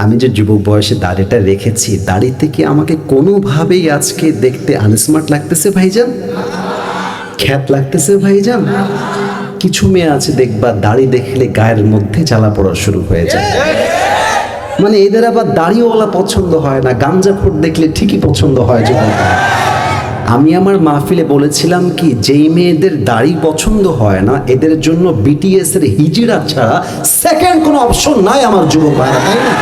আমি যে যুবক বয়সে দাড়িটা রেখেছি, দাড়িতে কি আমাকে কোনোভাবেই আজকে দেখতে আনস্মার্ট লাগতেছে ভাইজান? খ্যাত লাগতেছে ভাইজান? কিছু মেয়ে আছে দেখবা দাড়ি দেখলে গায়ের মধ্যে জ্বালা পড়া শুরু হয়ে যায়। মানে এদের আবার দাড়িওয়ালা পছন্দ হয় না, গাঞ্জাখোর দেখলে ঠিকই পছন্দ হয় যুবক। আমি আমার মাহফিলে বলেছিলাম কি, যেই মেয়েদের দাড়ি পছন্দ হয় না এদের জন্য বিটিএস এর হিজড়া ছাড়া সেকেন্ড কোনো অপশন নাই আমার যুবক ভাইরা, তাই না?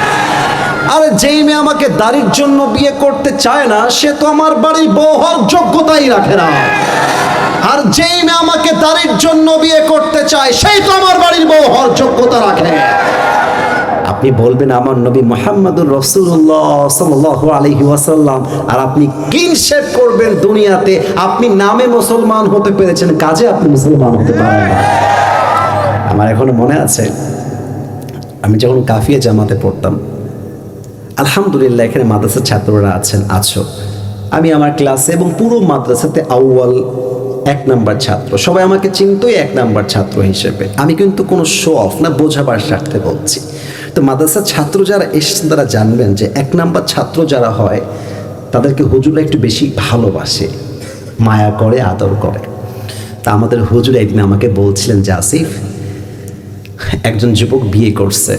আরে যেই মেয়ে আমাকে দাড়ির জন্য বিয়ে করতে চায় না সে তো আমার বাড়ির বউ হওয়ার যোগ্যতাই রাখে না। আর যেই মেয়ে আমাকে দাড়ির জন্য বিয়ে করতে চায় সেই তো আমার বাড়ির বউ হওয়ার যোগ্যতা রাখে। আপনি বলবেন আমার নবী মুহাম্মদুর রাসূলুল্লাহ সাল্লাল্লাহু আলাইহি ওয়াসাল্লাম, আর আপনি ক্লিন শেভ করবেন দুনিয়াতে। আপনি নামে মুসলমান হতে পেরেছেন, কাজে আপনি মুসলমান হতে পারেন না। আমার এখনো মনে আছে, আমি যখন কাফিয়া জামাতে পড়তাম, আলহামদুলিল্লাহ এখানে মাদ্রাসার ছাত্ররা আছো, আমি আমার ক্লাসে এবং পুরো মাদ্রাসাতে আউয়াল 1 নাম্বার ছাত্র, সবাই আমাকে চিনতই 1 নাম্বার ছাত্র হিসেবে। আমি কিন্তু কোনো শো অফ না, বোঝাবার স্বার্থে বলছি। তো মাদ্রাসার ছাত্র যারা এসেছেন তারা জানবেন যে 1 নাম্বার ছাত্র যারা হয় তাদেরকে হুজুররা একটু বেশি ভালোবাসে, মায়া করে, আদর করে। তা আমাদের হুজুর একদিন আমাকে বলছিলেন যে আসিফ, একজন যুবক বিয়ে করছে,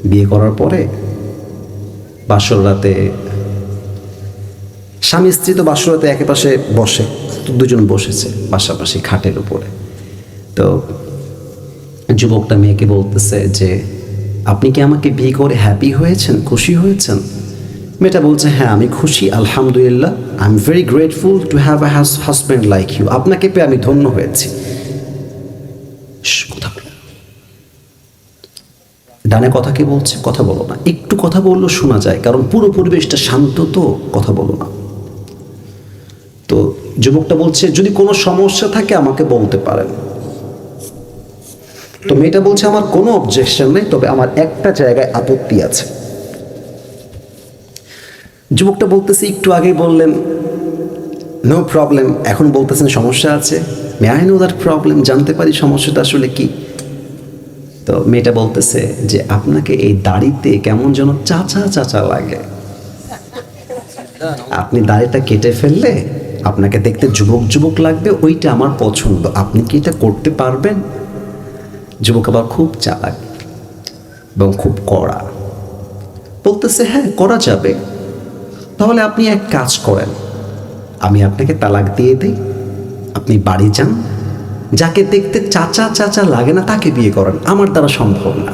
বিয়ে করার পরে বাসর রাতে স্বামী স্ত্রী তো বাসর রাতে একে পাশে বসে, দুজন বসেছে পাশাপাশি খাটের উপরে। তো যুবকটা মেয়েকে বলতেছে যে আপনি কি আমাকে বিয়ে করে হ্যাপি হয়েছেন, খুশি হয়েছেন? মেয়েটা বলছে হ্যাঁ আমি খুশি, আলহামদুলিল্লাহ, I am very grateful to have a husband like you. আপনাকে পেয়ে আমি ধন্য হয়েছি। কথা বলো, ডানে কথা কে বলছে? কথা বলো না, একটু কথা বললেও শোনা যায়, কারণ পুরো পরিবেশটা শান্ত, তো কথা বলো না। তো যুবকটা বলছে যদি কোনো সমস্যা থাকে আমাকে বলতে পারেন। তো মেয়েটা বলছে আমার কোনো অবজেকশন নেই, তবে আমার একটা জায়গায় আপত্তি আছে। যুবকটা বলতেছে একটু আগেই বললেন নো প্রবলেম, এখন বলতেছেন সমস্যা আছে। May I know that problem, জানতে পারি সমস্যাটা আসলে কি? তো মেয়েটা বলতেছে যে আপনাকে এই দাড়িতে কেমন যেন চাচা চাচা লাগে। আপনি দাড়িটা কেটে ফেললে আপনাকে দেখতে যুবক যুবক লাগবে, ওইটা আমার পছন্দ। আপনি কি এটা করতে পারবেন? যুবক আবার খুব চালাক এবং খুব কড়া, বলতেছে হ্যাঁ করা যাবে। তাহলে আপনি এক কাজ করেন, আমি আপনাকে তালাক দিয়ে দিই, আপনি বাড়ি যান, যাকে দেখতে চাচা চাচা লাগে না তাকে বিয়ে করেন, আমার দ্বারা সম্ভব না।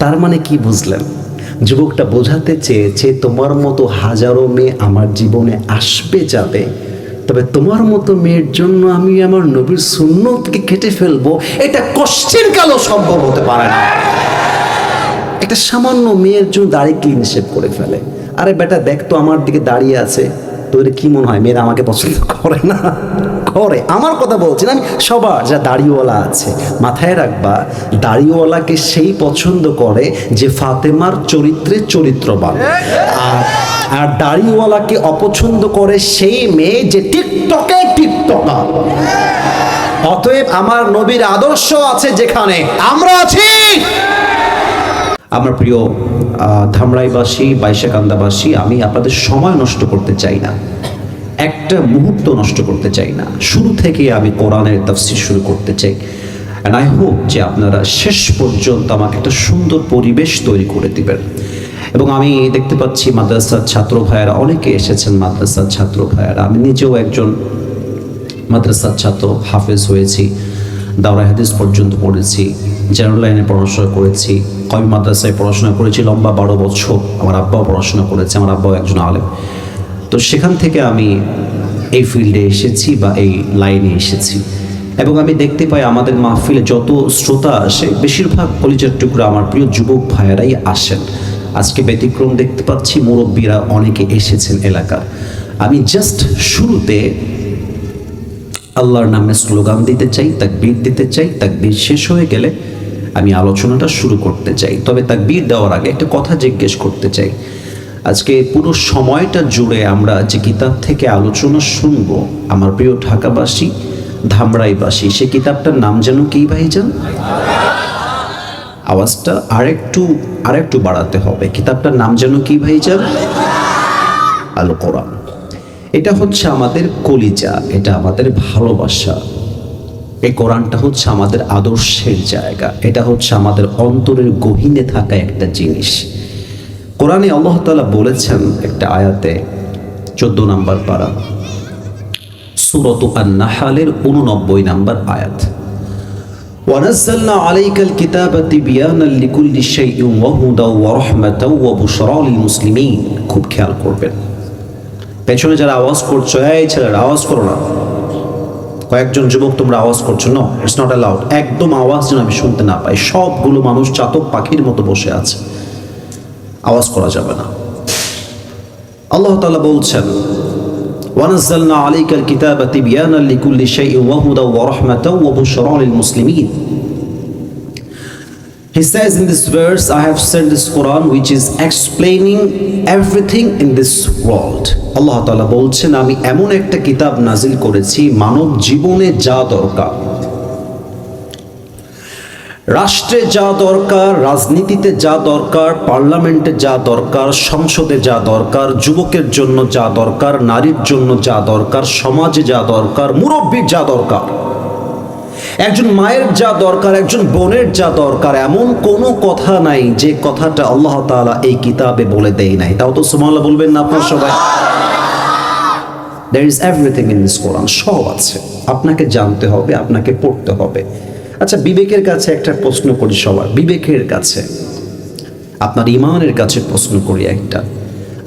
তার মানে কি বুঝলেন? যুবকটা বোঝাতে চেয়েছে তোমার মতো হাজারো মেয়ে আমার জীবনে আসবে যাবে, তবে তোমার মতো মেয়ের জন্য আমি আমার নবীর সুন্নতকে কেটে ফেলবো, এটা কোশ্চেন কালও সম্ভব হতে পারে না। একটা সামান্য মেয়ের জন্য দাড়ি ক্লিন শেভ করে ফেলে। আরে বেটা দেখ তো আমার দিকে দাঁড়িয়ে আছে, তোদের কি মনে হয় মেয়েরা আমাকে পছন্দ করে না? করে। আমার কথা বলছি না, আমি সবার যা দাড়িওয়ালা আছে মাথায় রাখবা, দাড়িওয়ালাকে সেই পছন্দ করে যে ফাতেমার চরিত্রে চরিত্রবান, আর দাড়িওয়ালাকে অপছন্দ করে সেই মেয়ে যে টিকটকে টিকটকার। অতএব আমার নবীর আদর্শ আছে যেখানে আমরা আছি। আমার প্রিয় ধামরাইবাসী, বাইশাকান্দাবাসী, আমি আপনাদের সময় নষ্ট করতে চাই না, একটা মুহূর্ত নষ্ট করতে চাই না। শুরু থেকে আমি কোরআনের তাফসীর শুরু করতে চাই, অ্যান্ড আই হোপ যে আপনারা শেষ পর্যন্ত আমাকে একটা সুন্দর পরিবেশ তৈরি করে দিবেন। এবং আমি দেখতে পাচ্ছি মাদ্রাসার ছাত্র ভাইয়েরা অনেকে এসেছেন, মাদ্রাসার ছাত্র ভাইয়েরা, আমি নিজেও একজন মাদ্রাসার ছাত্র, হাফেজ হয়েছি, দাওরা হাদিস পর্যন্ত পড়েছি, জেনারেল লাইনে পড়াশোনা করেছি, কওমি মাদ্রাসায় পড়াশোনা করেছি লম্বা 12 বছর। আমার আব্বাও পড়াশোনা করেছে, আমার আব্বাও একজন আলেম। তো সেখান থেকে আমি এই ফিল্ডে এসেছি বা এই লাইনে এসেছি, এবং আমি দেখতে পাই আমাদের মাহফিলে যত শ্রোতা আসে বেশিরভাগ কলিজার টুকরা আমার প্রিয় যুবক ভাইয়েরাই আসেন। আজকে ব্যতিক্রম দেখতে পাচ্ছি, মুরব্বীরা অনেকে এসেছেন এলাকার। আমি জাস্ট শুরুতে আল্লাহর নামে স্লোগান দিতে চাই, তাকবীর দিতে চাই। তাকবীর শেষ হয়ে গেলে আমি আলোচনাটা শুরু করতে চাই। তবে তাকবীর দেওয়ার আগে একটা কথা জিজ্ঞেস করতে চাই। আজকে পুরো সময়টা জুড়ে আমরা যে কিতাব থেকে আলোচনা শুনব, আমার প্রিয় ঢাকাবাসী, ধামরাইবাসী, সে কিতাবটার নাম যেন কি ভাইজান? আওয়াজটা আরেকটু বাড়াতে হবে। কিতাবটার নাম যেন কি ভাইজান? আল কোরআন। এটা হচ্ছে আমাদের কলিজা, এটা আমাদের ভালোবাসা। এই কোরআনটা হচ্ছে আমাদের আদর্শের জায়গা, এটা হচ্ছে আমাদের অন্তরের গহীনে থাকা একটা জিনিস। কোরআনে আল্লাহ তাআলা বলেছেন একটা আয়াতে, 14 নম্বর পারা, সূরাত আন-নাহলের 89 নম্বর আয়াত, ওয়ানাজ্জালনা আলাইকাল কিতাবা তিবয়ানান লিকুল্লি শাইইন ওয়া হুদাও ওয়া রাহমাতাও ওয়া বুশরা লিল মুসলিমিন। খুব খেয়াল করবেন, পেছনে যারা আওয়াজ করছো, এই ছেলেরা আওয়াজ করো না। কয়েকজন যুবক তোমরা আওয়াজ করছো, নো, ইটস নট অ্যালাউড। একদম আওয়াজ যেন আমি শুনতে না পাই। সবগুলো মানুষ চাতক পাখির মতো বসে আছে, আওয়াজ করা যাবে না। আল্লাহ তাআলা বলছেন, ওয়ানাজ্জালনা আলাইকাল কিতাবা তিবয়ানান লিকুল্লি শাইইন ওয়া হুদাও ওয়া রাহমাতাও ওয়া বুশরা লিল মুসলিমিন। He says in this verse, I have sent this Quran which is explaining everything in this world. Allah Ta'ala বলছেন, আমি এমন একটা কিতাব নাজিল করেছি মানব জীবনে যা দরকার, রাষ্ট্রে যা দরকার, রাজনীতিতে যা দরকার, পার্লামেন্টে যা দরকার, সংসদে যা দরকার, যুবকের জন্য যা দরকার, নারীর জন্য যা দরকার, সমাজে যা দরকার, মুরব্বীর যা দরকার, একজন মায়ের যা দরকার, একজন বোনের যা দরকার, এমন কোনো কথা নাই যে কথাটা আল্লাহ তাআলা এই কিতাবে বলে দেয় নাই। তাও তো সুবহানাল্লাহ বলবেন না আপনারা সবাই? There is everything in this Quran. সব আছে, আপনাকে জানতে হবে, আপনাকে পড়তে হবে। আচ্ছা, বিবেকের কাছে একটা প্রশ্ন করি, সবার বিবেকের কাছে, আপনার ঈমানের কাছে প্রশ্ন করি একটা।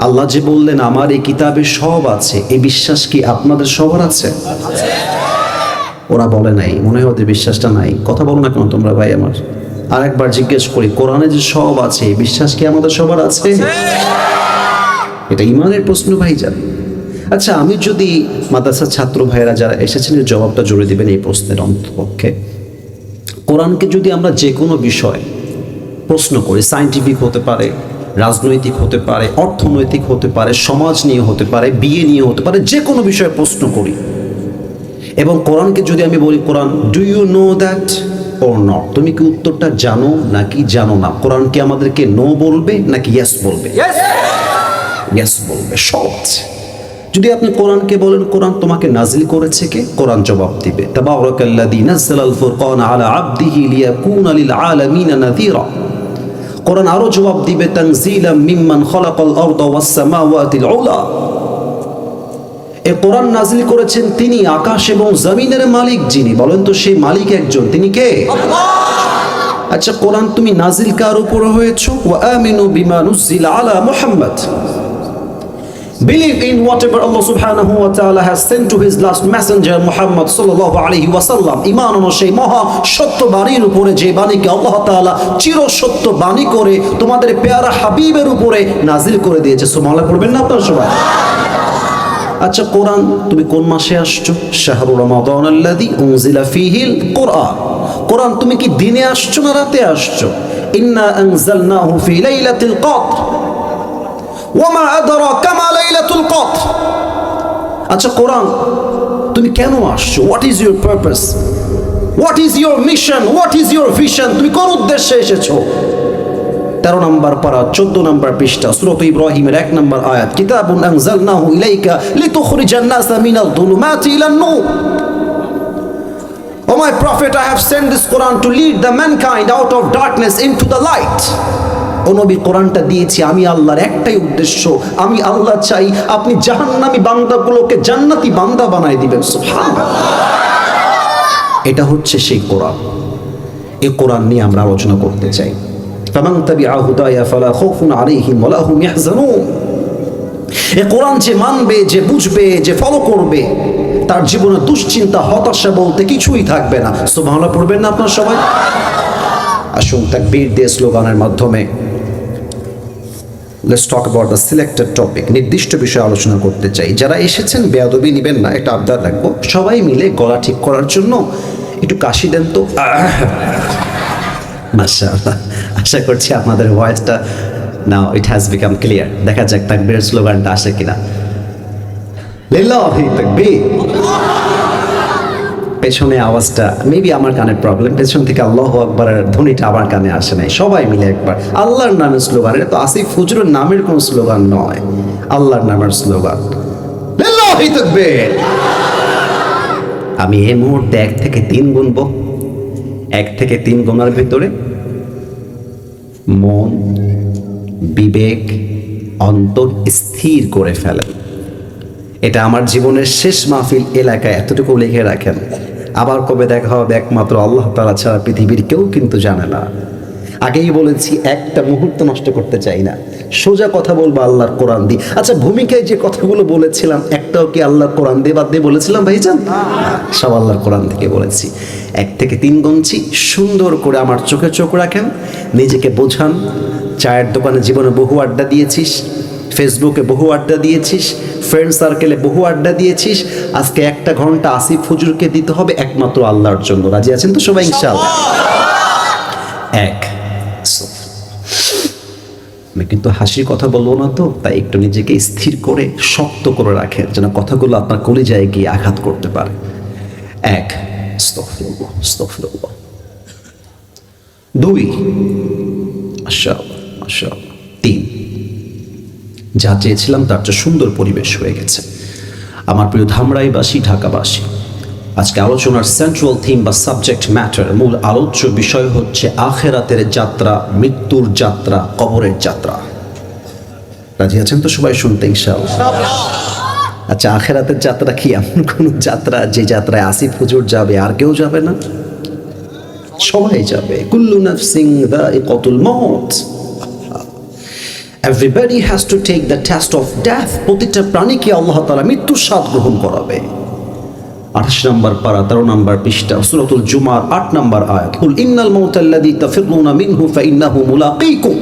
আল্লাহ যে বললেন আমার এই কিতাবে সব আছে, এই বিশ্বাস কি আপনাদের সবার আছে? ওরা বলে নাই, মনে হয় ওদের বিশ্বাসটা নাই। কথা বলো না কেন তোমরা ভাই আমার? আর একবার জিজ্ঞেস করি, কোরআনে যে সব আছে, বিশ্বাস কি আমাদের সবার আছে? এটা ঈমানের প্রশ্ন ভাইজান। আচ্ছা, আমি যদি মাদ্রাসার ছাত্র ভাইয়েরা যারা এসেছেন জবাবটা জুড়ে দিবেন এই প্রশ্নের অন্তপক্ষে। কোরআনকে যদি আমরা যে কোনো বিষয় প্রশ্ন করি, সায়েন্টিফিক হতে পারে, রাজনৈতিক হতে পারে, অর্থনৈতিক হতে পারে, সমাজ নিয়ে হতে পারে, বিয়ে নিয়ে হতে পারে, যে কোনো বিষয়ে প্রশ্ন করি, এবং কোরআনকে যদি আমি বলি, Quran do you know that or not, তুমি কি উত্তরটা জানো নাকি জানো না? কোরআন কি আমাদেরকে নো বলবে নাকি ইয়েস বলবে? ইয়েস বলবে, সব আছে। যদি আপনি কোরআনকে বলেন কোরআন তোমাকে নাজিল করেছে কে, কোরআন জবাব দিবে তাবারাকাল্লাযী নাযালাল ফুরকান আলা আবদিহি লিয়াকুনা লিল আলামিনা নাযীরা। কোরআন আরো জবাব দিবে তানজিলাম মিম্মান খালাকাল আরদা ওয়াস সামাওয়াতিল উলা। এই কোরআন নাজিল করেছেন তিনি, আকাশ এবং জমিনের মালিক যিনি। বলেন তো সেই মালিক একজন, তিনি কে? আল্লাহ। আচ্ছা, কোরআন তুমি নাজিল কার উপরে হয়েছো? ওয়া আমিনু বিমা নুজিলা আলা Muhammad. Believe in whatever Allah subhanahu wa ta'ala has sent to his last messenger Muhammad sallallahu alayhi wa sallam. ঈমান ও সেই মহা সত্য বাণীর উপরে, যে বাণীকে আল্লাহ তাআলা চির সত্য বাণী করে তোমাদের পেয়ারা হাবিবের উপরে নাজিল করে দিয়েছে। সুবহানাল্লাহ পড়বেন না আপনারা সবাই? আচ্ছা, কোরআন তুমি কোন মাসে আসছো? শাহরু রমাদান আল্লাযী উনজিলা ফীহিল কুরআন। কোরআন তুমি কি দিনে আসছো না রাতে আসছো? ইন্না আনজালনাহু ফী লাইলাতিল কদর ওয়ামা আদরাকা মা লাইলাতুল কদর। আচ্ছা, কোরআন তুমি কেন আসছো? What is your purpose? What is your mission? What is your vision? তুমি কোন উদ্দেশ্যে এসেছো? 13 নম্বর পারা 14 নম্বর পৃষ্ঠা সূরা ইব্রাহিমের 1 নম্বর আয়াত, কিতাবুন আনজালনাহু ইলাইকা লিতুখরিজান নাসা মিনাল যুলুমাতি ইলান নূর। O my prophet, I have sent this Quran to lead the mankind out of darkness into the light. ও নবী, কোরআনটা দিয়েছি আমি আল্লাহর একটাই উদ্দেশ্য, আমি আল্লাহ চাই আপনি জাহান্নামী বান্দাগুলোকে জান্নাতি বান্দা বানাই দিবেন। সুবহানাল্লাহ। এটা হচ্ছে সেই কোরআন। এই কোরআন নিয়ে আমরা আলোচনা করতে চাই। ফামান তাবিআ হুদায়া ফালা খাউফুন আলাইহিম ওয়ালা হুম ইয়াহজানুন। এই কোরআন যে মানবে, যে বুঝবে, যে ফলো করবে, তার জীবনে দুশ্চিন্তা, হতাশা বলতে কিছুই থাকবে না। সুবহানাল্লাহ পড়বেন না আপনারা সবাই? আসুন তাকবীর দিয়ে স্লোগানের মাধ্যমে let's talk about the selected topic. নির্দিষ্ট বিষয়ে আলোচনা করতে চাই। যারা এসেছেন বেয়াদবি নেবেন না, একটা আবদার রাখবো, সবাই মিলে গলা ঠিক করার জন্য একটু কাশি দেন তো। মাশাআল্লাহ, আশা করছি আপনাদের ভয়েসটা নাও ইট হ্যাজ বিকাম ক্লিয়ার। দেখা যাক তাকবীরের স্লোগানটা আসে কিনা। লিল্লাহি তাকবীর। পেছনে আওয়াজটা মেবি আমার কানের প্রবলেম, পেছন থেকে আল্লাহু আকবারের ধ্বনিটা আমার কানে আসে নাই। সবাই মিলে একবার আল্লাহর নামের স্লোগান, এটা তো আসিফ হুজুরের নামের কোনো স্লোগান নয়, আল্লাহর নামের স্লোগান। লিল্লাহি তাকবীর। আমি এই মুহূর্তে 1 থেকে 3 গুনবো। 1 থেকে 3 গোনার ভিতরে মন, বিবেক, অন্তর স্থির করে ফেলেন। এটা আমার জীবনের শেষ মাহফিল এলাকায় এতটুকু লিখে রাখেন। আবার কবে দেখা হবে একমাত্র আল্লাহ তাআলা ছাড়া পৃথিবীর কেউ কিন্তু জানে না। আগেই বলেছি একটা মুহূর্ত নষ্ট করতে চাই না, সোজা কথা বলবো আল্লাহর কোরআন দিয়ে। আচ্ছা, ভূমিকায় যে কথাগুলো বলেছিলাম একটাও কি আল্লাহর কোরআন দিয়ে বাদ দিয়ে বলেছিলাম ভাইজান? সব আল্লাহর কোরআন থেকে বলেছি। 1 থেকে 3 গুনছি, সুন্দর করে আমার চোখে চোখ রাখেন, নিজেকে বোঝান। চায়ের দোকানে জীবনে বহু আড্ডা দিয়েছিস, ফেসবুকে বহু আড্ডা দিয়েছিস, ফ্রেন্ড সার্কেলে বহু আড্ডা দিয়েছিস। আজকে 1 ঘন্টা আসিফ হুজুরকে দিতে হবে একমাত্র আল্লাহর জন্য। রাজি আছেন তো সবাই ইনশাআল্লাহ? আমি কিন্তু হাসির কথা বলবো না তো, তাই একটু নিজেকে স্থির করে শক্ত করে রাখেন যেন কথাগুলো আপনার কলিজায় গিয়ে আঘাত করতে পারে। 1, আস্তাগফিরুল্লাহ, আস্তাগফিরুল্লাহ। 2, মাশাআল্লাহ, মাশাআল্লাহ। 3, যা চেয়েছিলাম তার চেয়ে সুন্দর পরিবেশ হয়ে গেছে। আমার প্রিয় ধামরাইবাসী, ঢাকাবাসী, আজকে আলোচনার সেন্ট্রাল থিম বা সাবজেক্ট ম্যাটার, মূল আলোচ্য বিষয় হচ্ছে আখেরাতের যাত্রা, মৃত্যুর যাত্রা, কবরের যাত্রা। রাজি আছেন তো সবাই শুনতে ইনশাআল্লাহ? আচ্ছা, আখেরাতের যাত্রা কি এমন কোন যাত্রা যে যাত্রায় আসিফ হুজুর যাবে আর কেউ যাবে না? সবাই যাবে। কুল্লু নাফসিন যায়িকাতুল মাউত। Everybody has to take the test of death. প্রতিটা প্রাণীকে আল্লাহ তাআলা মৃত্যুর স্বাদ গ্রহণ করাবে। 28 নম্বর পারা 13 নম্বর পৃষ্ঠা সূরাতুল জুমার 8 নম্বর আয়াত, কুল ইন্নাল মাউতাল্লাযী তাফিরুনা মিনহু ফাইন্নাহু মুলাকীকুম।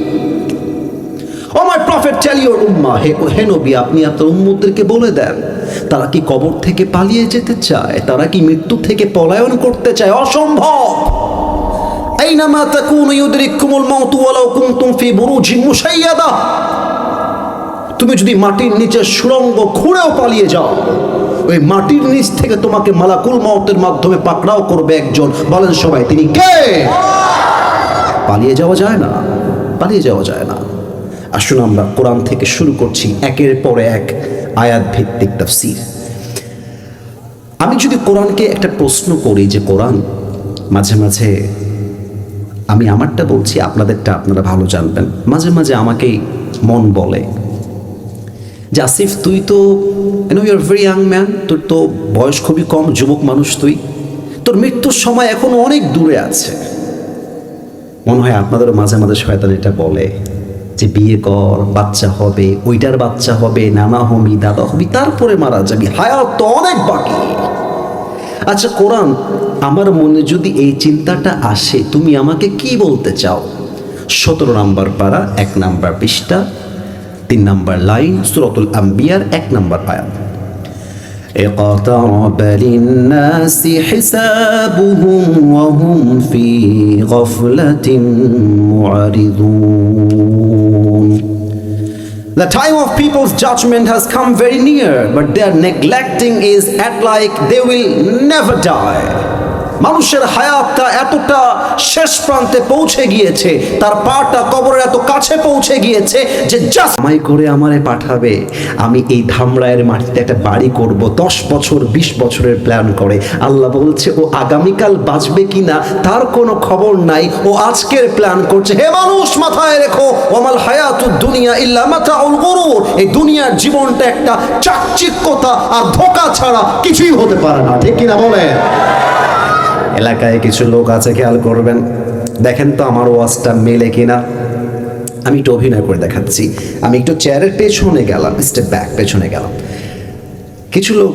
ও মাই প্রফেট, টেল ইওর উম্মাহ, হে নবী আপনি আপনার উম্মতদেরকে বলে দেন, তারা কি কবর থেকে পালিয়ে যেতে চায়? তারা কি মৃত্যু থেকে পলায়ন করতে চায়? অসম্ভব। আইনামা তাকুনু ইউদরিকুমুল মাউতু ওয়ালাউ কুনতুম ফি বুরুজিন মুশাইয়াদা। তুমি যদি মাটির নিচে সুড়ঙ্গ খুঁড়েও পালিয়ে যাও, ওই মাটির নিচ থেকে তোমাকে মালাকুল মউতের মাধ্যমে পাকড়াও করবে একজন। বলেন সবাই, তিনি কে? পালিয়ে যাওয়া যায় না, পালিয়ে যাওয়া যায় না। আসুন আমরা কোরআন থেকে শুরু করছি, একের পর এক আয়াত ভিত্তিক তাফসীর। আমি যদি কোরআনকে একটা প্রশ্ন করি যে কোরআন, মাঝে মাঝে আমি আমারটা বলছি, আপনাদেরটা আপনারা ভালো জানবেন, মাঝে মাঝে আমাকেই মন বলে যে আসিফ তুই তো ইউর ভেরি ইয়াং ম্যান, তোর তো বয়স খুবই কম, যুবক মানুষ তুই, তোর মৃত্যুর সময় এখনো অনেক দূরে আছে। মনে হয় আপনাদেরও মাঝে মাঝে শয়তান এটা বলে যে বিয়ে কর, বাচ্চা হবে, ওইটার বাচ্চা হবে, নানা হবি, দাদা হবি, তারপরে মারা যাবি, হায়াত তো অনেক বাকি। আচ্ছা কোরআন, আমার মনে যদি এই চিন্তাটা আসে, তুমি আমাকে কি বলতে চাও? 17 নম্বর পারা 1 নম্বর পৃষ্ঠা 3 নম্বর লাইন, সূরাতুল আম্বিয়ার 1 নম্বর আয়াত। اقترب للناس حسابهم وهم في غفلة معرضون. The time of people's judgment has come very near, but their neglecting is at like they will never die. মানুষের হায়াতটা এতটা শেষ প্রান্তে পৌঁছে গিয়েছে, তার পাটা কবরের এত কাছে পৌঁছে গিয়েছে যে জাস্ট আমায় করে আমারে পাঠাবে, আমি এই ধামরায়ের মাটিতে একটা বাড়ি করব। 10 বছর 20 বছরের প্ল্যান করে। আল্লাহ বলছে ও আগামীকাল বাঁচবে কিনা তার কোনো খবর নাই, ও আজকের প্ল্যান করছে। হে মানুষ, মাথায় রেখো, ওয়ামাল হায়াতুদ দুনিয়া ইল্লা মাতাউল গুরুর। এই দুনিয়ার জীবনটা একটা চাকচিক্যতা আর ধোঁকা ছাড়া কিছুই হতে পারে না। ঠিক কিনা বলেন? এলাকায় কিছু লোক আছে, খেয়াল করবেন, দেখেন তো আমার ওয়াজটা মেলে কিনা। আমি একটু অভিনয় করে দেখাচ্ছি। আমি একটু চেয়ারের পেছনে গেলাম, স্টেপ ব্যাক, পেছনে গেলাম। কিছু লোক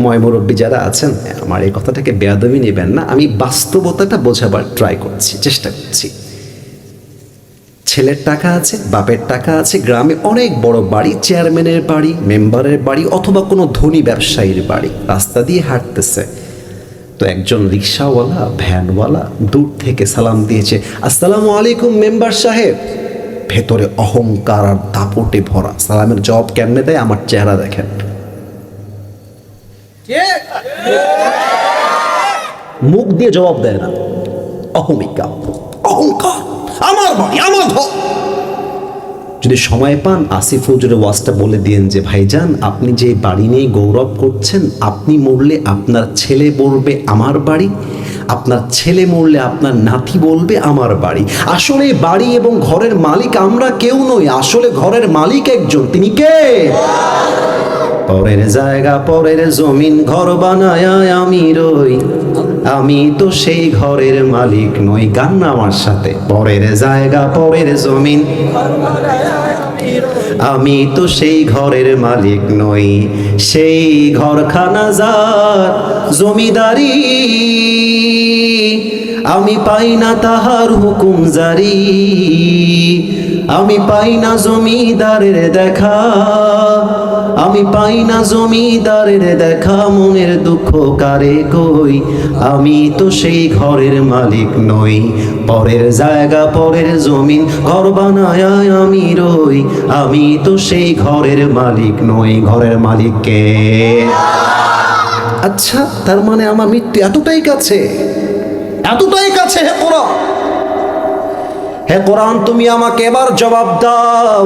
ময়মুরব্বী যারা আছেন, আমার এই কথাটাকে বেয়াদবি নেবেন না, আমি বাস্তবতাটা বোঝাবার ট্রাই করছি, চেষ্টা করছি। ছেলের টাকা আছে, বাপের টাকা আছে, গ্রামে অনেক বড় বাড়ি, চেয়ারম্যানের বাড়ি, মেম্বারের বাড়ি, অথবা কোনো ধনী ব্যবসায়ীর বাড়ি, রাস্তা দিয়ে হাঁটতেছে। তো একজন রিক্সাওয়ালা, ভ্যানওয়ালা দূর থেকে সালাম দিয়েছে, আসসালামু আলাইকুম মেম্বার সাহেব। ভেতরে অহংকার আর দাপটে ভরা। সালামের জবাব কেমনে দেয়? আমার চেহারা দেখেন। মুখ দিয়ে জবাব দেয় না, অহমিকা, অহংকার, আমার বাড়ি, আমার ঘর। যদি সময় পান আসিফ হুজুরের ওয়াজটা বলে দিয়েন যে ভাইজান আপনি যে বাড়ি নিয়ে গৌরব করছেন, আপনি মরলে আপনার ছেলে বলবে আমার বাড়ি, আপনার ছেলে মরলে আপনার নাতি বলবে আমার বাড়ি। আসলে বাড়ি এবং ঘরের মালিক আমরা কেউ নই, আসলে ঘরের মালিক একজন, তিনি কে? পরের জায়গা পরের জমিন ঘর বানায় আমি রই, আমি তো সেই ঘরের মালিক নই। গান না আমার সাথে, পরের জায়গা পরের জমিন আমি তো সেই ঘরের মালিক নই, সেই ঘরখানা যার জমিদারি, আমি পাই না তাহার হুকুম জারি, আমি পাই না জমিদারের দেখা, আমি পাই না জমিদারের দেখা, মনের দুঃখ কারে কই, আমি তো সেই ঘরের মালিক নই। পরের জায়গা পরের জমিন ঘর বানায় আমি রই, আমি তো সেই ঘরের মালিক নই। ঘরের মালিক কে? আচ্ছা, তার মানে আমার মৃত্যু এতটাই কাছে, এতটাই কাছে। হে কোরআন, হে কোরআন, তুমি আমাকে এবার জবাব দাও।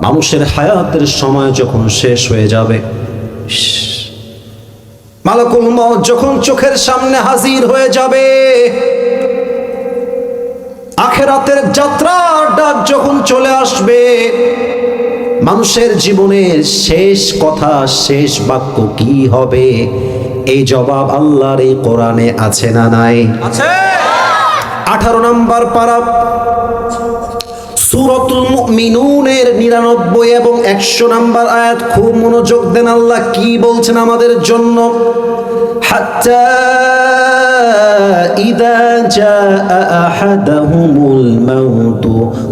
মানুষের হায়াতের সময় যখন শেষ হয়ে যাবে, মালাকুল মউত যখন চোখের সামনে হাজির হয়ে যাবে, আখিরাতের যাত্রার ডাক যখন চলে আসবে, মানুষের জীবনের শেষ কথা, শেষ বাক্য কি হবে, এই জবাব আল্লাহর এই কোরআনে আছে না নাই? আছে। 18 নম্বর পারা সূরাতুল মুমিনুনের 99 এবং 100 নম্বর আয়াত, খুব মনোযোগ দেন। আল্লাহ কি বলছেন আমাদের জন্য? হাত্তা ইযা জাআ আহাদাহুমুল মাউত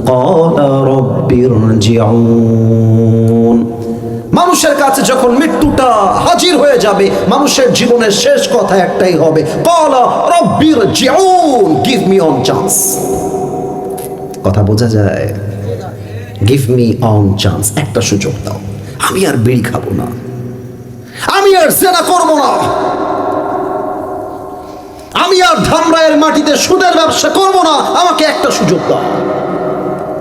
ক্বালা রাব্বিরজিউন। মানুষের কাছে যখন মৃত্যুটা হাজির হয়ে যাবে, মানুষের জীবনের শেষ কথা একটাই হবে, ক্বালা রাব্বিরজিউন, গিভ মি অন চান্স। কথা বোঝা যায়? গিভ মি অন চান্স, একটা সুযোগ দাও, আমি আর বিড়ি খাবো না, আমি আর জেনা করবো না, আমি আর ধামরাইয়ের মাটিতে সুদের ব্যবসা করবো না, আমাকে একটা সুযোগ দাও।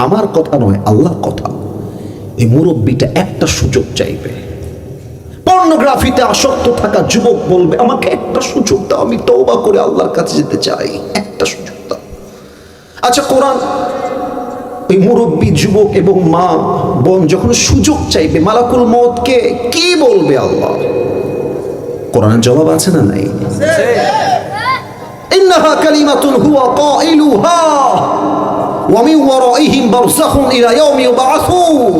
আমার কথা নয়, আল্লাহর কথা। এই মুরব্বীটা একটা সুযোগ চাইবে। পর্নোগ্রাফিতে আসক্ত থাকা যুবক বলবে আমাকে একটা সুযোগ দাও, আমি তওবা করে আল্লাহর কাছে যেতে চাই, একটা সুযোগ দাও। আচ্ছা, কোরআন ওই মুরব্বী যুবক এবং মা বোন যখন সুযোগ চাইবে, মালাকুল মউতকে কি বলবে আল্লাহ? কোরআনের জবাব আছে না নাই? ইন্নাহা কালিমাতুন হুয়া কাইলুহা ওয়া মিন ওয়ারাইহিম বারযাখুন ইলা ইয়াউমি ইউবআসুন।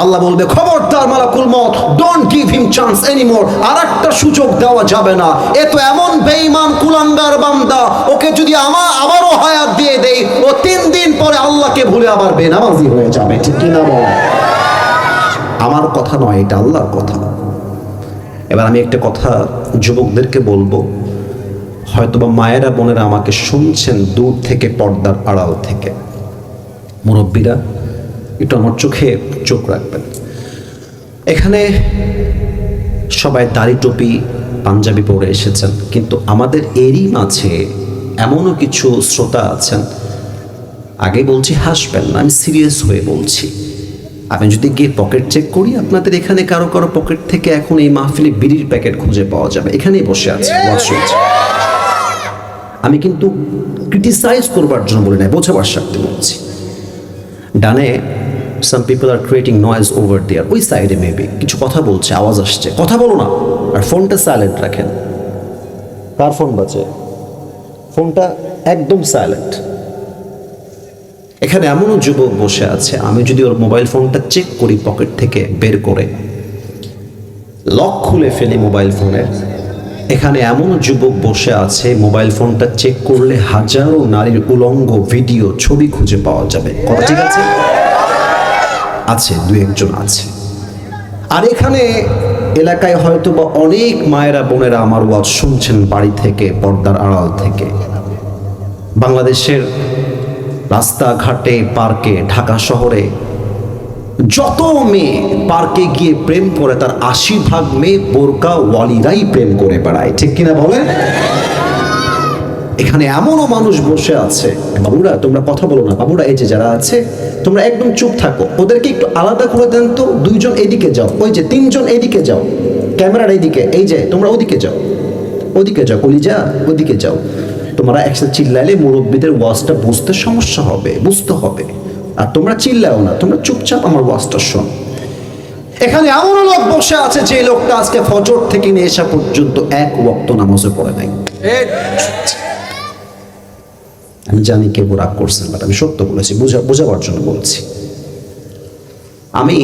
আল্লাহ বলবে খবরদার মালাকুল মউত, don't give him chance anymore, আর একটা সুযোগ দেওয়া যাবে না। এ তো এমন বেঈমান কুলাঙ্গার বান্দা, ওকে যদি আবারও হায়াত দিয়ে দেই, ও 3 দিন পরে আল্লাহকে ভুলে আবার বেনামাজি হয়ে যাবে। ঠিক কি না বল? আমার কথা নয়, এটা আল্লাহর কথা। এবার আমি একটা কথা যুবকদেরকে বলবো, হয়তোবা মায়েরা বোনেরা আমাকে শুনছেন দূর থেকে, পর্দার আড়াল থেকে। মুরব্বীরা একটু আমার চোখে চোখ রাখবেন। এখানে সবাই দাড়ি টুপি পাঞ্জাবি পরে এসেছেন, কিন্তু আমাদের এরই মাঝে এমনও কিছু শ্রোতা আছেন, আগে বলছি হাসবেন না, আমি সিরিয়াস হয়ে বলছি। আমি যদি গিয়ে পকেট চেক করি, আপনাদের এখানে কারো কারো পকেট থেকে এখন এই মাহফিলে বিড়ির প্যাকেট খুঁজে পাওয়া যাবে। এখানেই বসে আছে, আমি কিন্তু ক্রিটিসাইজ করবার জন্য বলি না, বোঝাবার স্বার্থে বলছি। ডানে some people are creating noise over there, ওই সাইডে মেবি কিছু কথা বলছে, আওয়াজ আসছে, কথা বলো না, আর ফোনটা সাইলেন্ট রাখেন। কার ফোন বাজে? ফোনটা একদম সাইলেন্ট। এখানে এমনও যুবক বসে আছে, আমি যদি ওর মোবাইল ফোনটা চেক করি পকেট থেকে বের করে, লক খুলে ফেলি মোবাইল ফোনের, এখানে এমন যুবক বসে আছে, মোবাইল ফোনটা চেক করলে হাজারো নারীর উলঙ্গ ভিডিও ছবি খুঁজে পাওয়া যাবে। কথা ঠিক আছে? আছে, 2-1 আছে। আর এখানে এলাকায় হয়তো বা অনেক মায়েরা বোনেরা আমার ওয়াজ শুনছেন বাড়ি থেকে, পর্দার আড়াল থেকে। বাংলাদেশের রাস্তাঘাটে, পার্কে, ঢাকা শহরে যত মেয়ে পার্কে গিয়ে প্রেম করে তার 80% মেয়ে বোরকা ওয়ালিরাই প্রেম করে বেড়ায়, ঠিক কিনা বলেন? এখানে এমনও মানুষ বসে আছে, বাবুরা তোমরা কথা বলো না, বাবুরা এই যে যারা আছে তোমরা একদম চুপ থাকো, ওদেরকে একটু আলাদা করে দেন তো, 2 জন এদিকে যাও, ওই যে 3 জন এদিকে যাও, ক্যামেরার এইদিকে, এই যে তোমরা ওদিকে যাও, ওদিকে যাও, কলিজা ওদিকে যাও। তোমরা একসাথে চিল্লাইলে মুরব্বীদের ওয়াজটা বুঝতে সমস্যা হবে, বুঝতে হবে। আর তোমরা চিল্লাও না, তোমরা চুপচাপ আমার ওয়াজটা শোনো। এখানে এমন লোক বসে আছে যে লোকটা আজকে ফজর থেকে নিয়ে আসা পর্যন্ত 1 ওয়াক্ত নামাজও পড়ে নাই। আমি জানি কেউ রাগ করছেন, বাট আমি সত্য বলেছি, বোঝাবার জন্য বলছি। আমি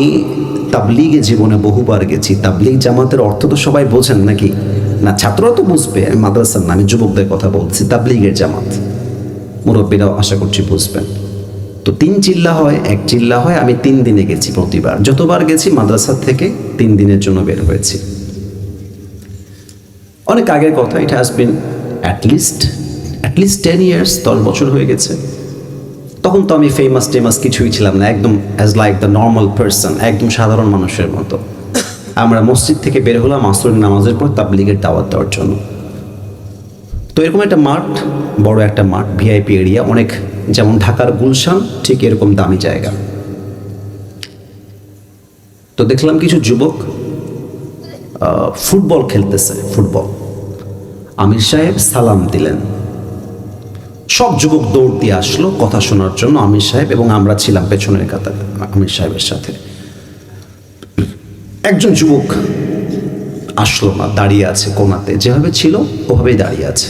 তাবলীগে জীবনে বহুবার গেছি। তাবলীগ জামাতের অর্থ তো সবাই বোঝেন নাকি? না, ছাত্ররা তো বুঝবে, আমি মাদ্রাসার না, আমি যুবকদের কথা বলছি। তাবলীগের জামাত মুরব্বীরাও আশা করছি বুঝবেন। তো 3 চিল্লা হয়, 1 চিল্লা হয়। আমি 3 দিনে গেছি প্রতিবার, যতবার গেছি মাদ্রাসা থেকে 3 দিনের জন্য বের হয়েছি। অনেক আগের কথা, it has been at least 10 years, 10 বছর হয়ে গেছে। তখন তো আমি ফেমাস কিছুই ছিলাম না, একদম as like the normal person, একদম সাধারণ মানুষের মতো। আমরা মসজিদ থেকে বের হলাম আসরের নামাজের পর তাবলীগের দাওয়াত দেওয়ার জন্য। তো এরকম একটা মাঠ, বড় একটা মাঠ, ভিআইপি এরিয়া, অনেক, যেমন ঢাকার গুলশান ঠিক এরকম দামি জায়গা। তো দেখলাম কিছু যুবক ফুটবল খেলতেছে, ফুটবল। আমির সাহেব সালাম দিলেন, সব যুবক দৌড় দিয়ে আসলো কথা শোনার জন্য। আমির সাহেব এবং আমরা ছিলাম পেছনের কাতারে আমির সাহেবের সাথে। একজন যুবক আসলো না, দাঁড়িয়ে আছে কোনাতে, যেভাবে ছিল ওভাবেই দাঁড়িয়ে আছে।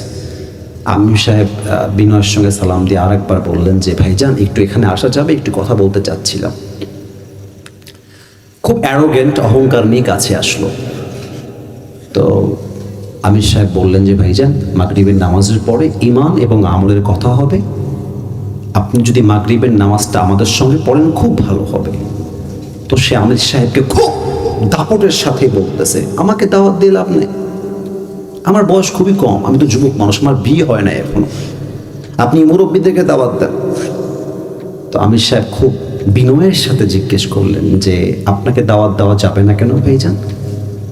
আমির সাহেব বিনয়ের সঙ্গে সালাম দিয়ে আরেকবার বললেন যে ভাইজান একটু এখানে আসা যাবে, একটু কথা বলতে চাচ্ছিলাম। খুব অ্যারোগেন্ট, অহংকার নিয়ে কাছে আসলো। তো আমির সাহেব বললেন যে ভাইজান মাগরিবের নামাজের পরে ঈমান এবং আমলের কথা হবে, আপনি যদি মাগরিবের নামাজটা আমাদের সঙ্গে পড়েন খুব ভালো হবে। তো সে আমির সাহেবকে খুব দাপটের সাথে বলতেছে, আমাকে দাওয়াত দিয়ে লাভ নেই, আমার বয়স খুবই কম, আমি তো যুবক মানুষ, আমার বিয়ে হয় না এখনো, আপনি মুরব্বীদেরকে দাওয়াত দেন। তো আমির সাহেব খুব বিনয়ের সাথে জিজ্ঞেস করলেন যে আপনাকে দাওয়াত দেওয়া যাবে না কেন ভাইজান?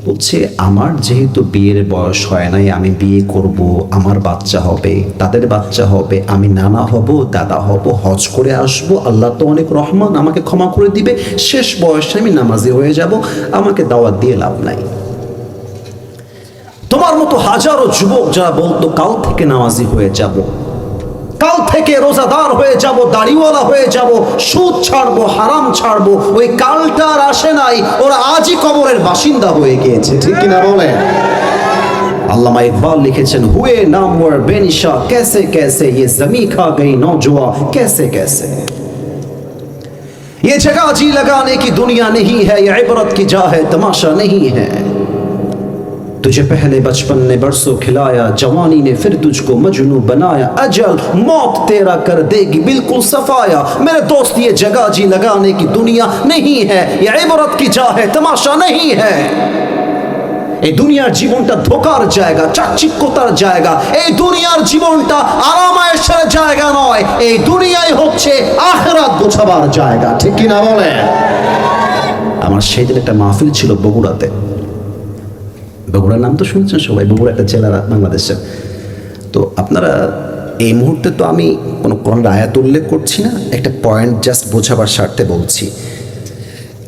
বলছে আমার যেহেতু বিয়ের বয়স হয় নাই, আমি বিয়ে করব, আমার বাচ্চা হবে, তাদের বাচ্চা হবে, আমি নানা হব, দাদা হব, হজ করে আসব, আল্লাহ তো অনেক রহমান, আমাকে ক্ষমা করে দিবে, শেষ বয়সে আমি নামাজি হয়ে যাব, আমাকে দাওয়াত দিয়ে লাভ নাই। তোমার মতো হাজারো যুবক যারা বলতো কাল থেকে নামাজি হয়ে যাব, কাল থেকে রোজাদার হয়ে যাব, দাড়িওয়ালা হয়ে যাব, সুদ ছাড়বো, হারাম ছাড়বো, ওই কালটা আর আসে নাই, ওরা আজই কবরের বাসিন্দা হয়ে গিয়েছে, ঠিক কিনা বলেন? আল্লামা ইকবাল লিখেছেন, হুয়ে নামওয়ার বেনিশা कैसे कैसे ये ज़मीं खा गई नौजवा कैसे कैसे। ये जगह जी लगाने की दुनिया नहीं है, ये इबरत की जा है, तमाशा नहीं है। तुझे पहले बचपन ने बरसों खिलाया, जवानी ने फिर तुझको मजनू बनाया, अजल मौत तेरा कर देगी बिल्कुल सफाया। मेरे दोस्त ये जगह जी लगाने की दुनिया नहीं है, ये इबरत की जा है, तमाशा नहीं है। এই দুনিয়ার জীবনটা ধোকার জায়গা, চাকচিক্যতার জায়গা। এই দুনিয়ার জীবনটা আরামায়েশের জায়গা নয়, এই দুনিয়াই হচ্ছে আখিরাত গোছাবার জায়গা, ঠিক কি না বলেন? আমার সেদিন একটা মাহফিল ছিল বগুড়াতে। বগুড়ার নাম তো শুনছেন সবাই, বগুড়া একটা জেলা বাংলাদেশের। তো আপনারা এই মুহূর্তে তো আমি কোনো কোরআনের আয়াত উল্লেখ করছি না, একটা পয়েন্ট জাস্ট বোঝাবার স্বার্থে বলছি।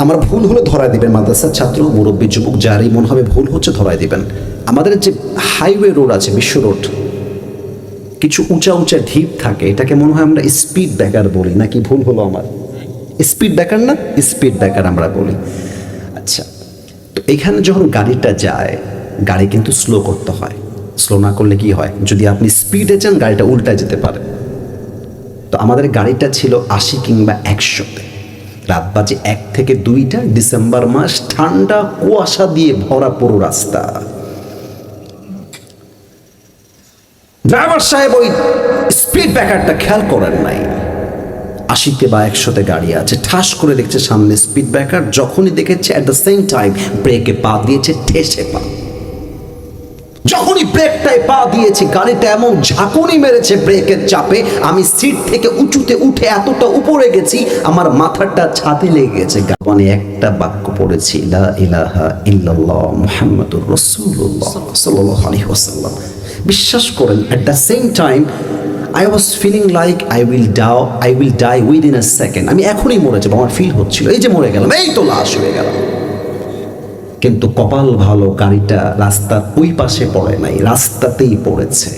আমার ভুল হলে ধরায় দিবেন, মাদ্রাসার ছাত্র, মুরব্বী, যুবক, যারই মনে হবে ভুল হচ্ছে ধরায় দিবেন। আমাদের যে হাইওয়ে রোড আছে, বিশ্ব রোড, কিছু উঁচা উঁচা ঢিপ থাকে, এটাকে মনে হয় আমরা স্পিড ব্রেকার বলি, নাকি ভুল হলো আমার? স্পিড ব্রেকার না, স্পিড ব্রেকার আমরা বলি। আচ্ছা, তো এখানে যখন গাড়িটা যায়, গাড়ি কিন্তু স্লো করতে হয়। স্লো না করলে কি হয়, যদি আপনি স্পিডে যান গাড়িটা উল্টায় যেতে পারে। তো আমাদের গাড়িটা ছিল 80 কিংবা 100-তে। রাত বাজে 1 থেকে 2টা, ডিসেম্বর মাস, ঠান্ডা কুয়াশা দিয়ে ভরা পুরো রাস্তা। ড্রাইভার সাহেব ওই স্পিড ব্রেকারটা খেয়াল করেন নাই। 80-তে বা 100-তে গাড়ি আছে, ঠাস করে দেখছে সামনে স্পিড ব্রেকার, যখনই দেখেছে অ্যাট দ্য সেম টাইম ব্রেকে পা দিয়েছে, ঠেসে পা। যখনই ব্রেকটাই জায়গায় পা দিয়েছি, গাড়িটা এমন ঝাঁকুনি মেরেছে ব্রেকের চাপে, আমি সিট থেকে উঁচুতে উঠে এতটা উপরে গেছি, আমার মাথাটা ছাদে লেগে গেছে। মানে একটা বাক্য পড়েছি, লা ইলাহা ইল্লাল্লাহ মুহাম্মাদুর রাসূলুল্লাহ সাল্লাল্লাহু আলাইহি ওয়াসাল্লাম। বিশ্বাস করেন, at the same time I was feeling like I will die within a second. আমি এখনই মরে যাবো, আমার ফিল হচ্ছিল, এই যে মরে গেলাম, এই তো লাশ হয়ে গেলাম। কিন্তু কপাল ভালো, গাড়িটা রাস্তার ওই পাশে পড়ে নাই, রাস্তাতেই পড়েছে।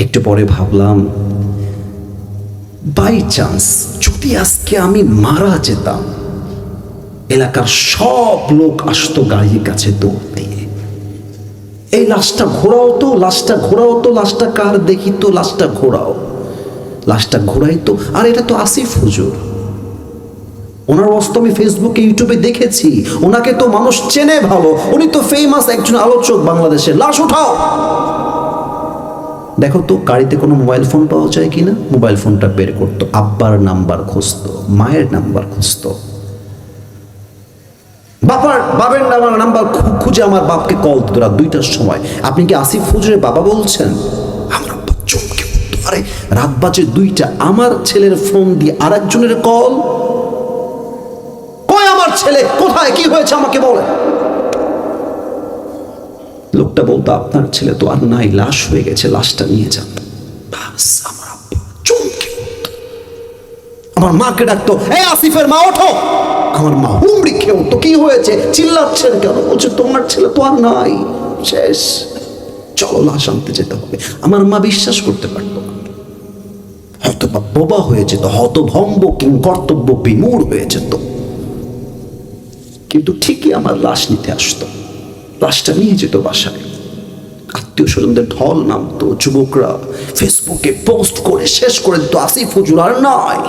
একটু পরে ভাবলাম, বাই চান্স যদি আজকে আমি মারা যেতাম, এলাকার সব লোক আসতো গাড়ির কাছে দৌড় দিয়ে, এই লাশটা ঘোরাও তো, লাশটা ঘোরাও তো, লাশটা কার দেখি তো, লাশটা ঘোরাও, লাশটা ঘোরাই তো। আর এটা তো আসিফ হুজুর, ওনার অবস্থা আমি ফেসবুকে ইউটিউবে দেখেছি, ওনাকে তো মানুষ চেনে ভালো, উনি তো ফেমাস একজন আলোচক বাংলাদেশের। লাশ উঠাও, দেখো তো গাড়িতে কোনো মোবাইল ফোন পাওয়া যায় কিনা। মোবাইল ফোনটা বের করতো, আব্বার নাম্বার খুঁজতো, মায়ের নাম্বার খুঁজতো, বাবার নাম্বার খুঁজে আমার বাপকে কল দিত রাত 2টার সময়। আপনি কি আসিফ হুজুরের বাবা বলছেন? আমার আব্বা চমকে উঠতো, আরে রাত বাজে 2টা, আমার ছেলের ফোন দিয়ে আরেকজনের কল। কই আমার ছেলে, কোথায়, কি হয়েছে আমাকে বলে। লোকটা বলতো, আপনার ছেলে তো আর নাই, লাশ হয়ে গেছে, লাশটা নিয়ে যান। বাস, আমার আব্বা চমকে উঠতো। আমার মাকে ডাকতো, এই আসিফের মা ওঠো। আমার মা হুমড়ি খেয়ে উঠতো, কি হয়েছে, চিল্লাচ্ছেন কেন? বলছে, তোমার ছেলে তো আর নাই, শেষ, চলো লাশ আনতে যেতে হবে। আমার মা বিশ্বাস করতে পারতো না, হয়তো বা বোবা হয়ে যেত, হতভম্ব কিং কর্তব্য বিমূঢ় হয়ে যেত, কিন্তু ঠিকই আমার লাশ নিতে আসতো, লাশটা নিয়ে যেত বাসায়। আত্মীয় স্বজনদের ঢল নামতো, যুবকরা ফেসবুকে পোস্ট করে শেষ করে দিত, আসিফ হুজুর আর নয়।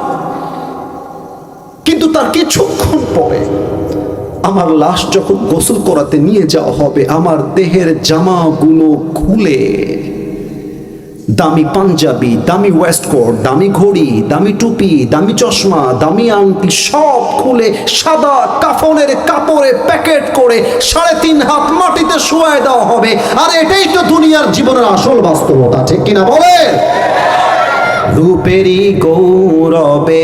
কিন্তু তার কিছুক্ষণ পরে আমার লাশ যখন গোসল করাতে নিয়ে যাওয়া হবে, আমার দেহের জামাগুলো খুলে দামি পাঞ্জাবি, দামি ওয়েস্টকোট, দামি ঘড়ি, দামি টুপি, দামি চশমা, দামি আংটি সব খুলে সাদা কাফনের কাপড়ে প্যাকেট করে 3.5 হাত মাটিতে শুয়ায় দেওয়া হবে। আর এটাই তো দুনিয়ার জীবনের আসল বাস্তবতা, ঠিক কিনা বলে? রূপেরই গৌরবে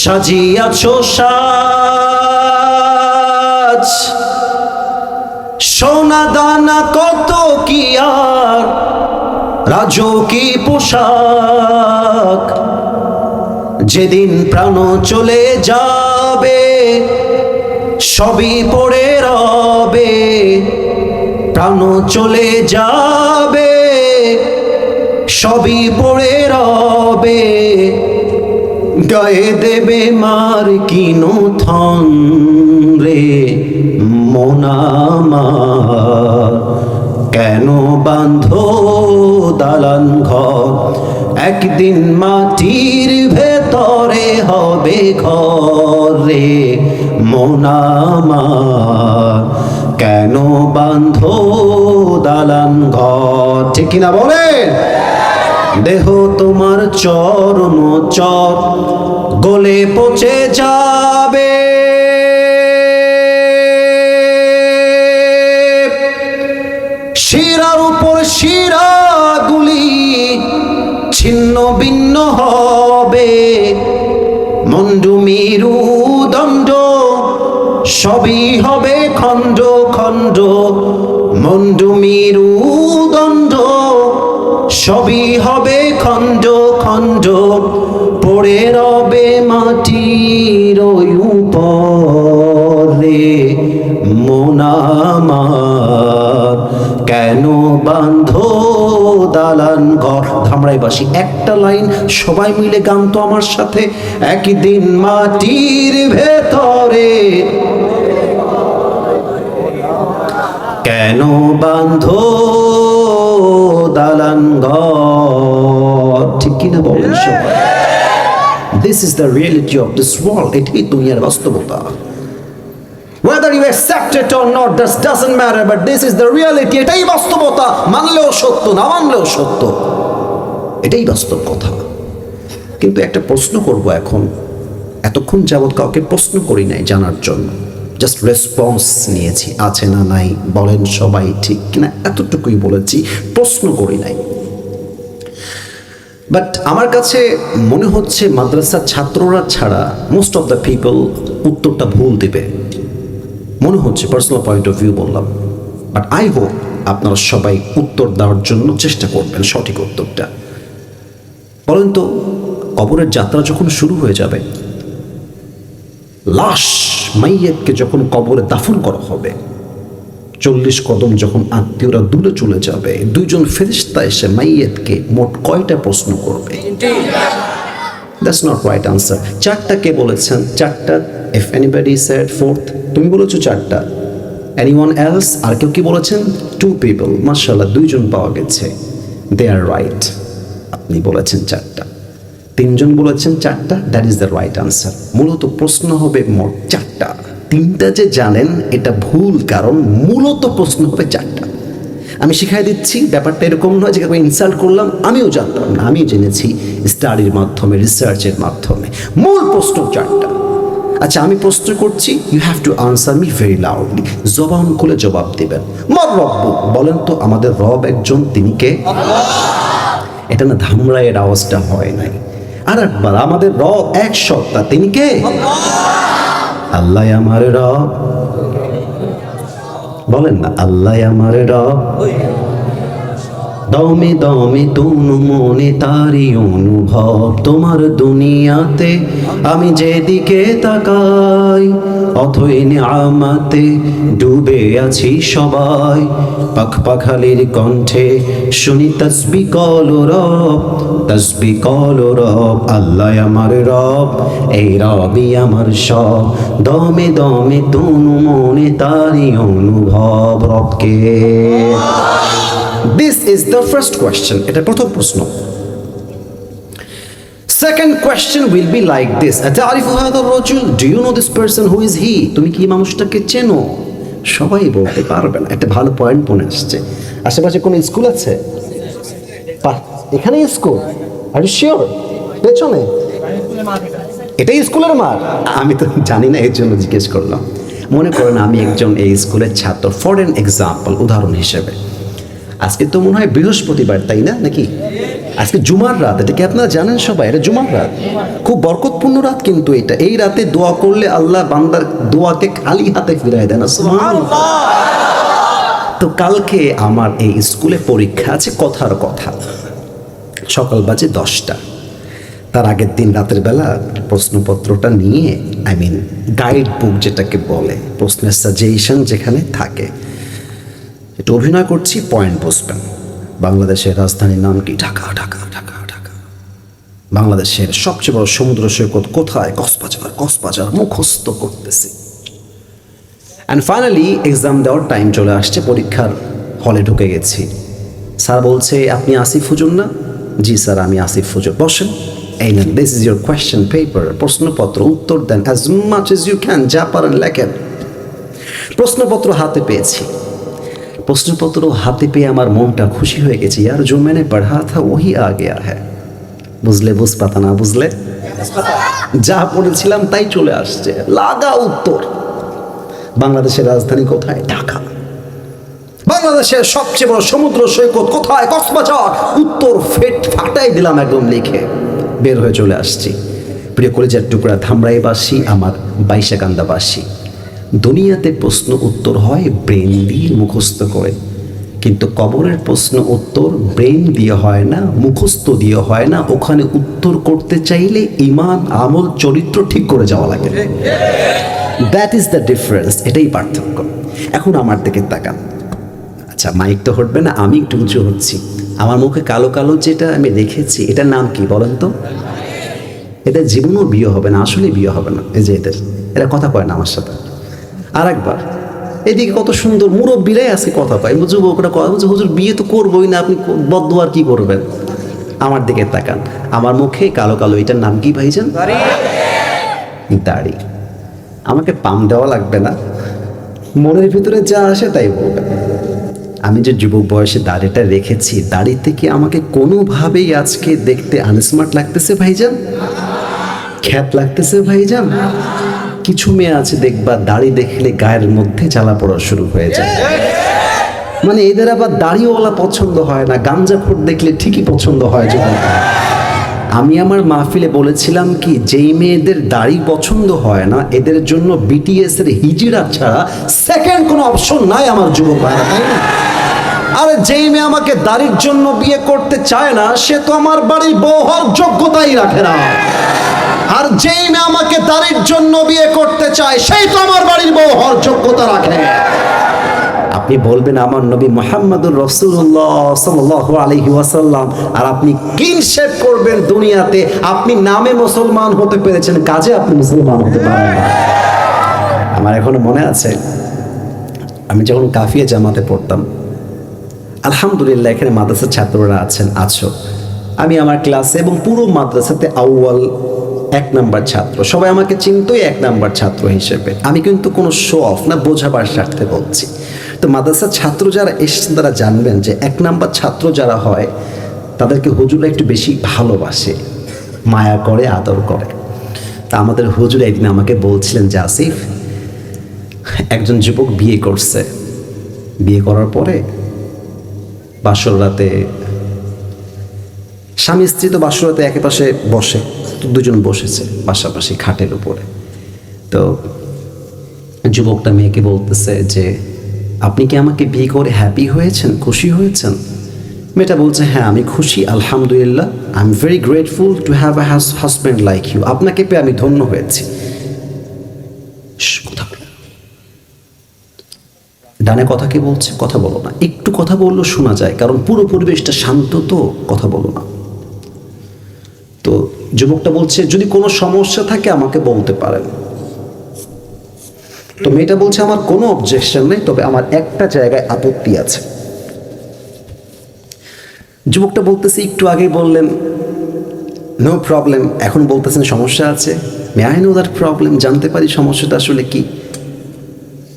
সাজিয়াছো সাজ, সোনা দানা কত কি আর রাজকী পোশাক, যেদিন প্রাণ চলে যাবে সবই পড়ে রবে, প্রাণ চলে যাবে সবই পড়ে রবে, গায়ে দেবে মার কিনো থন রে মন আমার, কেন বাঁধো দালান ঘর, একদিন মাটির ভেতরে হবে ঘর রে মন আমার, কেন বাঁধো দালান ঘর, ঠিক কিনা বলেন? দেহ তোমার চরণ চর গলে পচে যাবে, শিরার উপর শিরাগুলি ছিন্ন ভিন্ন হবে, মন্ডু মেরু দণ্ড সবই হবে খণ্ড খণ্ড, মন্ডু মেরু দণ্ড সবই হবে খণ্ড খণ্ড, পড়ে রবে মাটির উপরে মন আমার, কেন বাঁধো দালান ঘর। ধামরাইবাসী একটা লাইন সবাই মিলে গান তো আমার সাথে, একদিন মাটির ভেতরে কেন বাঁধো দালান ঘর, ঠিক কিনা বলেন সবাই? This is the reality of this world. এটাই দুনিয়ার বাস্তবতা। Whether you accept it or not, that doesn't matter, but this is the reality. এটাই বাস্তবতা, মানলেও সত্য, না মানলেও সত্য, এটাই বাস্তব কথা। কিন্তু একটা প্রশ্ন করব এখন, এতক্ষণ যাবৎ কাউকে প্রশ্ন করি নাই জানার জন্য, জাস্ট রেসপন্স নিয়েছি, আছে না নাই বলেন সবাই ঠিক কিনা, এতটুকুই বলেছি, প্রশ্ন করি নাই। বাট আমার কাছে মনে হচ্ছে মাদ্রাসার ছাত্ররা ছাড়া মোস্ট অফ দ্য পিপল উত্তরটা ভুল দেবে মনে হচ্ছে, পার্সোনাল পয়েন্ট অফ ভিউ বললাম। বাট আই হোপ আপনারা সবাই উত্তর দেওয়ার জন্য চেষ্টা করবেন, সঠিক উত্তরটা। বলেন তো, কবরের যাত্রা যখন শুরু হয়ে যাবে, লাশ মাইয়েতকে যখন কবরে দাফন করা হবে, 40 কদম যখন আত্মীয়রা দূরে চলে যাবে, দুইজন ফেরেশতা এসে মাইয়েতকে মোট কয়টা প্রশ্ন করবে? That's not right answer. 4টা কে বলেছেন? 4টা। ইফ এনিবডি সেড 4th, তুমি বলেছো 4টা। Anyone else? আর কেউ কি বলেছেন? 2 পিপল। মাশাআল্লাহ, 2 জন পাওয়া গেছে। দে আর রাইট। আপনি বলেছেন 4টা, 3 জন বলেছেন 4টা। That is the right answer. মূলত প্রশ্ন হবে মোট 4টা। 3টা যে জানেন এটা ভুল, কারণ মূলত প্রশ্ন হবে 4টা। আমি শিখাই দিচ্ছি, ব্যাপারটা এরকম নয় যে কাউকে ইনসাল্ট করলাম, আমিও জানতাম না, আমিও জেনেছি স্টাডির মাধ্যমে, রিসার্চের মাধ্যমে। মূল প্রশ্ন 4টা। আচ্ছা, আমি প্রশ্ন করছি, you have to answer me very loudly, জবান খুলে জবাব দিবেন। মর রব্বু, বলেন তো আমাদের রব একজন, তিনি কে? এটা না ধামরাইয়ের আওয়াজটা হয় নাই। আর একবার, আমাদের রব এক সত্তা, তিনি কে? আল্লাহ আমার রব। বলেন না, আল্লাহ আমার রব। দমে দমে তনু মনে তারি অনুভব, তোমার দুনিয়াতে আমি যেদিকে তাকাই, অথই নিয়ামতে ডুবে আছি সবাই। পাখপাখালির কণ্ঠে শুনি তসবিহ কল রব, তসবিহ কল রব। আল্লাহ আমার রব, এই রবই আমার সব। দমে দমে তনু মনে তারি অনুভব, রবকে। This is the first question. এটা প্রথম প্রশ্ন। Second question will be like this. আতারিফু হাদা রাজুল? Do you know this person? Who is he? তুমি কি মানুষটাকে চেনো? সবাই বলতে পারবে না। একটা ভালো পয়েন্ট মনে আসছে। আশেপাশে কোনো স্কুল আছে? এখানে স্কুল? Are you sure? পেছনে? এটাই স্কুলের মাঠ? আমি তো জানি না, এর জন্য জিজ্ঞেস করলাম। মনে করেন আমি একজন এই স্কুলের ছাত্র, ফর এন এক্সাম্পল, উদাহরণ হিসেবে। আজকে তো মনে হয় বৃহস্পতিবার, তাই না নাকি? আজকে জুমার রাত, এটা কি আপনারা জানেন সবাই? এটা জুমার রাত, খুব বরকতপূর্ণ রাত। কিন্তু এটা, এই রাতে দোয়া করলে আল্লাহ বান্দার দোয়াকে খালি হাতে ফিরায় দেন। সুবহানাল্লাহ। তো কালকে আমার এই স্কুলে পরীক্ষা আছে, কথার কথা। সকাল বাজে 10টা। তার আগের দিন রাতের বেলা প্রশ্নপত্রটা নিয়ে, গাইড বুক যেটাকে বলে, প্রশ্নের সাজেশন যেখানে থাকে, একটু অভিনয় করছি, পয়েন্ট বুঝবেন। বাংলাদেশের রাজধানীর নাম কি? ঢাকা। ঢাকা ঢাকা ঢাকা। বাংলাদেশের সবচেয়ে বড় সমুদ্র সৈকত কোথায়? কক্সবাজার। কক্সবাজার মুখস্থ করতেছি। অ্যান্ড ফাইনালি এক্সাম দেওয়ার টাইম চলে আসছে, পরীক্ষার হলে ঢুকে গেছি। স্যার বলছে, আপনি আসিফ হুজুর না? জি স্যার, আমি আসিফ হুজুর। বসেন, এই নেন, this is your question paper. প্রশ্নপত্র, উত্তর দেন as much as you can, যা পারেন লেখেন। প্রশ্নপত্র হাতে পেয়েছি। প্রশ্নপত্র হাতে পেয়ে আমার মনটা খুশি হয়ে গেছে। यार जो मैंने पढ़ा था वही आ गया है। বুঝলে বুঝ পাতা, না বুঝলে যা পড়েছিলাম তাই চলে আসছে। লাগা উত্তর। বাংলাদেশের রাজধানী কোথায়? ঢাকা। বাংলাদেশের সবচেয়ে বড় সমুদ্র সৈকত কোথায়? কক্সবাজার। উত্তর ফাটাই দিলাম একদম লিখে, বের হয়ে চলে আসছি। প্রিয় কলেজের টুকরা ধামরাইবাসী, আমার বাইশাকান্দাবাসী, দুনিয়াতে প্রশ্ন উত্তর হয় ব্রেন দিয়ে, মুখস্থ করে। কিন্তু কবরের প্রশ্ন উত্তর ব্রেন দিয়ে হয় না, মুখস্থ দিয়ে হয় না। ওখানে উত্তর করতে চাইলে ইমান, আমল, চরিত্র ঠিক করে যাওয়া লাগে। That is the difference. এটাই পার্থক্য। এখন আমার দিকে তাকান। আচ্ছা, মাইক তো হটবে না, আমি একটু উঁচু হচ্ছি। আমার মুখে কালো কালো যেটা আমি দেখেছি, এটার নাম কি বলেন তো? এটা জীবনেও বিয়ে হবে না, আসলে বিয়ে হবে না। এই যে এরা কথা কয় না আমার সাথে। আর একবার, এদিকে কত সুন্দর মুরব্বীরাই আজকে কথা কয়, যুবকরা কথা বলছে, হুজুর বিয়ে তো করবোই না, আপনি বদদোয়ার কি করবেন? আমার দিকে তাকান, আমার মুখে কালো কালো, এটার নাম কি ভাইজান? দাড়ি। আমাকে পাম দেওয়া লাগবে না, মনের ভিতরে যা আসে তাই বলবেন। আমি যে যুবক বয়সে দাড়িটা রেখেছি, দাড়ি থেকে আমাকে কোনোভাবেই আজকে দেখতে আনস্মার্ট লাগতেছে ভাইজান? খ্যাত লাগতেছে ভাইজান? কিছু মেয়ে আছে দেখবা দাড়ি দেখলে গায়ের মধ্যে জ্বালা পড়া শুরু হয়ে যায়। মানে এদের আবার দাড়িওয়ালা পছন্দ হয় না, গাঞ্জাখোর দেখলে ঠিকই পছন্দ হয় জীবনটা। আমি আমার মাহফিলে বলেছিলাম কি, যেই মেয়েদের দাড়ি পছন্দ হয় না এদের জন্য বিটিএস এর হিজড়া ছাড়া সেকেন্ড কোনো অপশন নাই আমার যুবক ভাইরা, তাই না? আরে যেই মেয়ে আমাকে দাড়ির জন্য বিয়ে করতে চায় না সে তো আমার বাড়ির বউ হওয়ার যোগ্যতাই রাখে না। আর যেই মেয়ে আমাকে দাড়ির জন্য বিয়ে করতে চায় সেই তো আমার বাড়ির বউ হওয়ার যোগ্যতা রাখে। আপনি বলবেন আমার নবী মুহাম্মদুর রাসূলুল্লাহ সাল্লাল্লাহু আলাইহি ওয়াসাল্লাম, আর আপনি ক্লিন শেভ করবেন দুনিয়াতে। আপনি নামে মুসলমান হতে পেরেছেন, কাজে আপনি মুসলমান হতে পারেন না। আমার এখনো মনে আছে আমি যখন কাফিয়া জামাতে পড়তাম, আলহামদুলিল্লাহ এখানে মাদ্রাসার ছাত্ররা আছো, আমি আমার ক্লাসে এবং পুরো মাদ্রাসাতে আউয়াল 1 নাম্বার ছাত্র, সবাই আমাকে চিনতই 1 নাম্বার ছাত্র হিসেবে। আমি কিন্তু কোনো শো অফ না, বোঝাবার স্বার্থে বলছি। তো মাদ্রাসার ছাত্র যারা এসেছেন তারা জানবেন যে 1 নাম্বার ছাত্র যারা হয় তাদেরকে হুজুরা একটু বেশি ভালোবাসে, মায়া করে, আদর করে। তা আমাদের হুজুর একদিন আমাকে বলছিলেন যে আসিফ, একজন যুবক বিয়ে করছে, বিয়ে করার পরে বাসর রাতে স্বামী স্ত্রী তো বাসর রাতে একে পাশে বসে, দুজন বসেছে পাশাপাশি খাটের উপরে। তো যুবকটা মেয়েকে বলতেছে যে আপনি কি আমাকে বিয়ে করে হ্যাপি হয়েছেন, খুশি হয়েছেন? মেয়েটা বলছে হ্যাঁ আমি খুশি, আলহামদুলিল্লাহ, I am very grateful to have a husband like you. আপনাকে পেয়ে আমি ধন্য হয়েছি। ডানে কথা কে বলছে? কথা বলো না, একটু কথা বললেও শোনা যায়, কারণ পুরো পরিবেশটা শান্ত, তো কথা বলো না। তো যুবকটা বলছে যদি কোনো সমস্যা থাকে আমাকে বলতে পারেন। তো মেয়েটা বলছে আমার কোনো অবজেকশন নেই, তবে আমার একটা জায়গায় আপত্তি আছে। যুবকটা বলতেছে একটু আগে বললেন নো প্রবলেম, এখন বলতেছেন সমস্যা আছে। May I know that problem, জানতে পারি সমস্যাটা আসলে কি?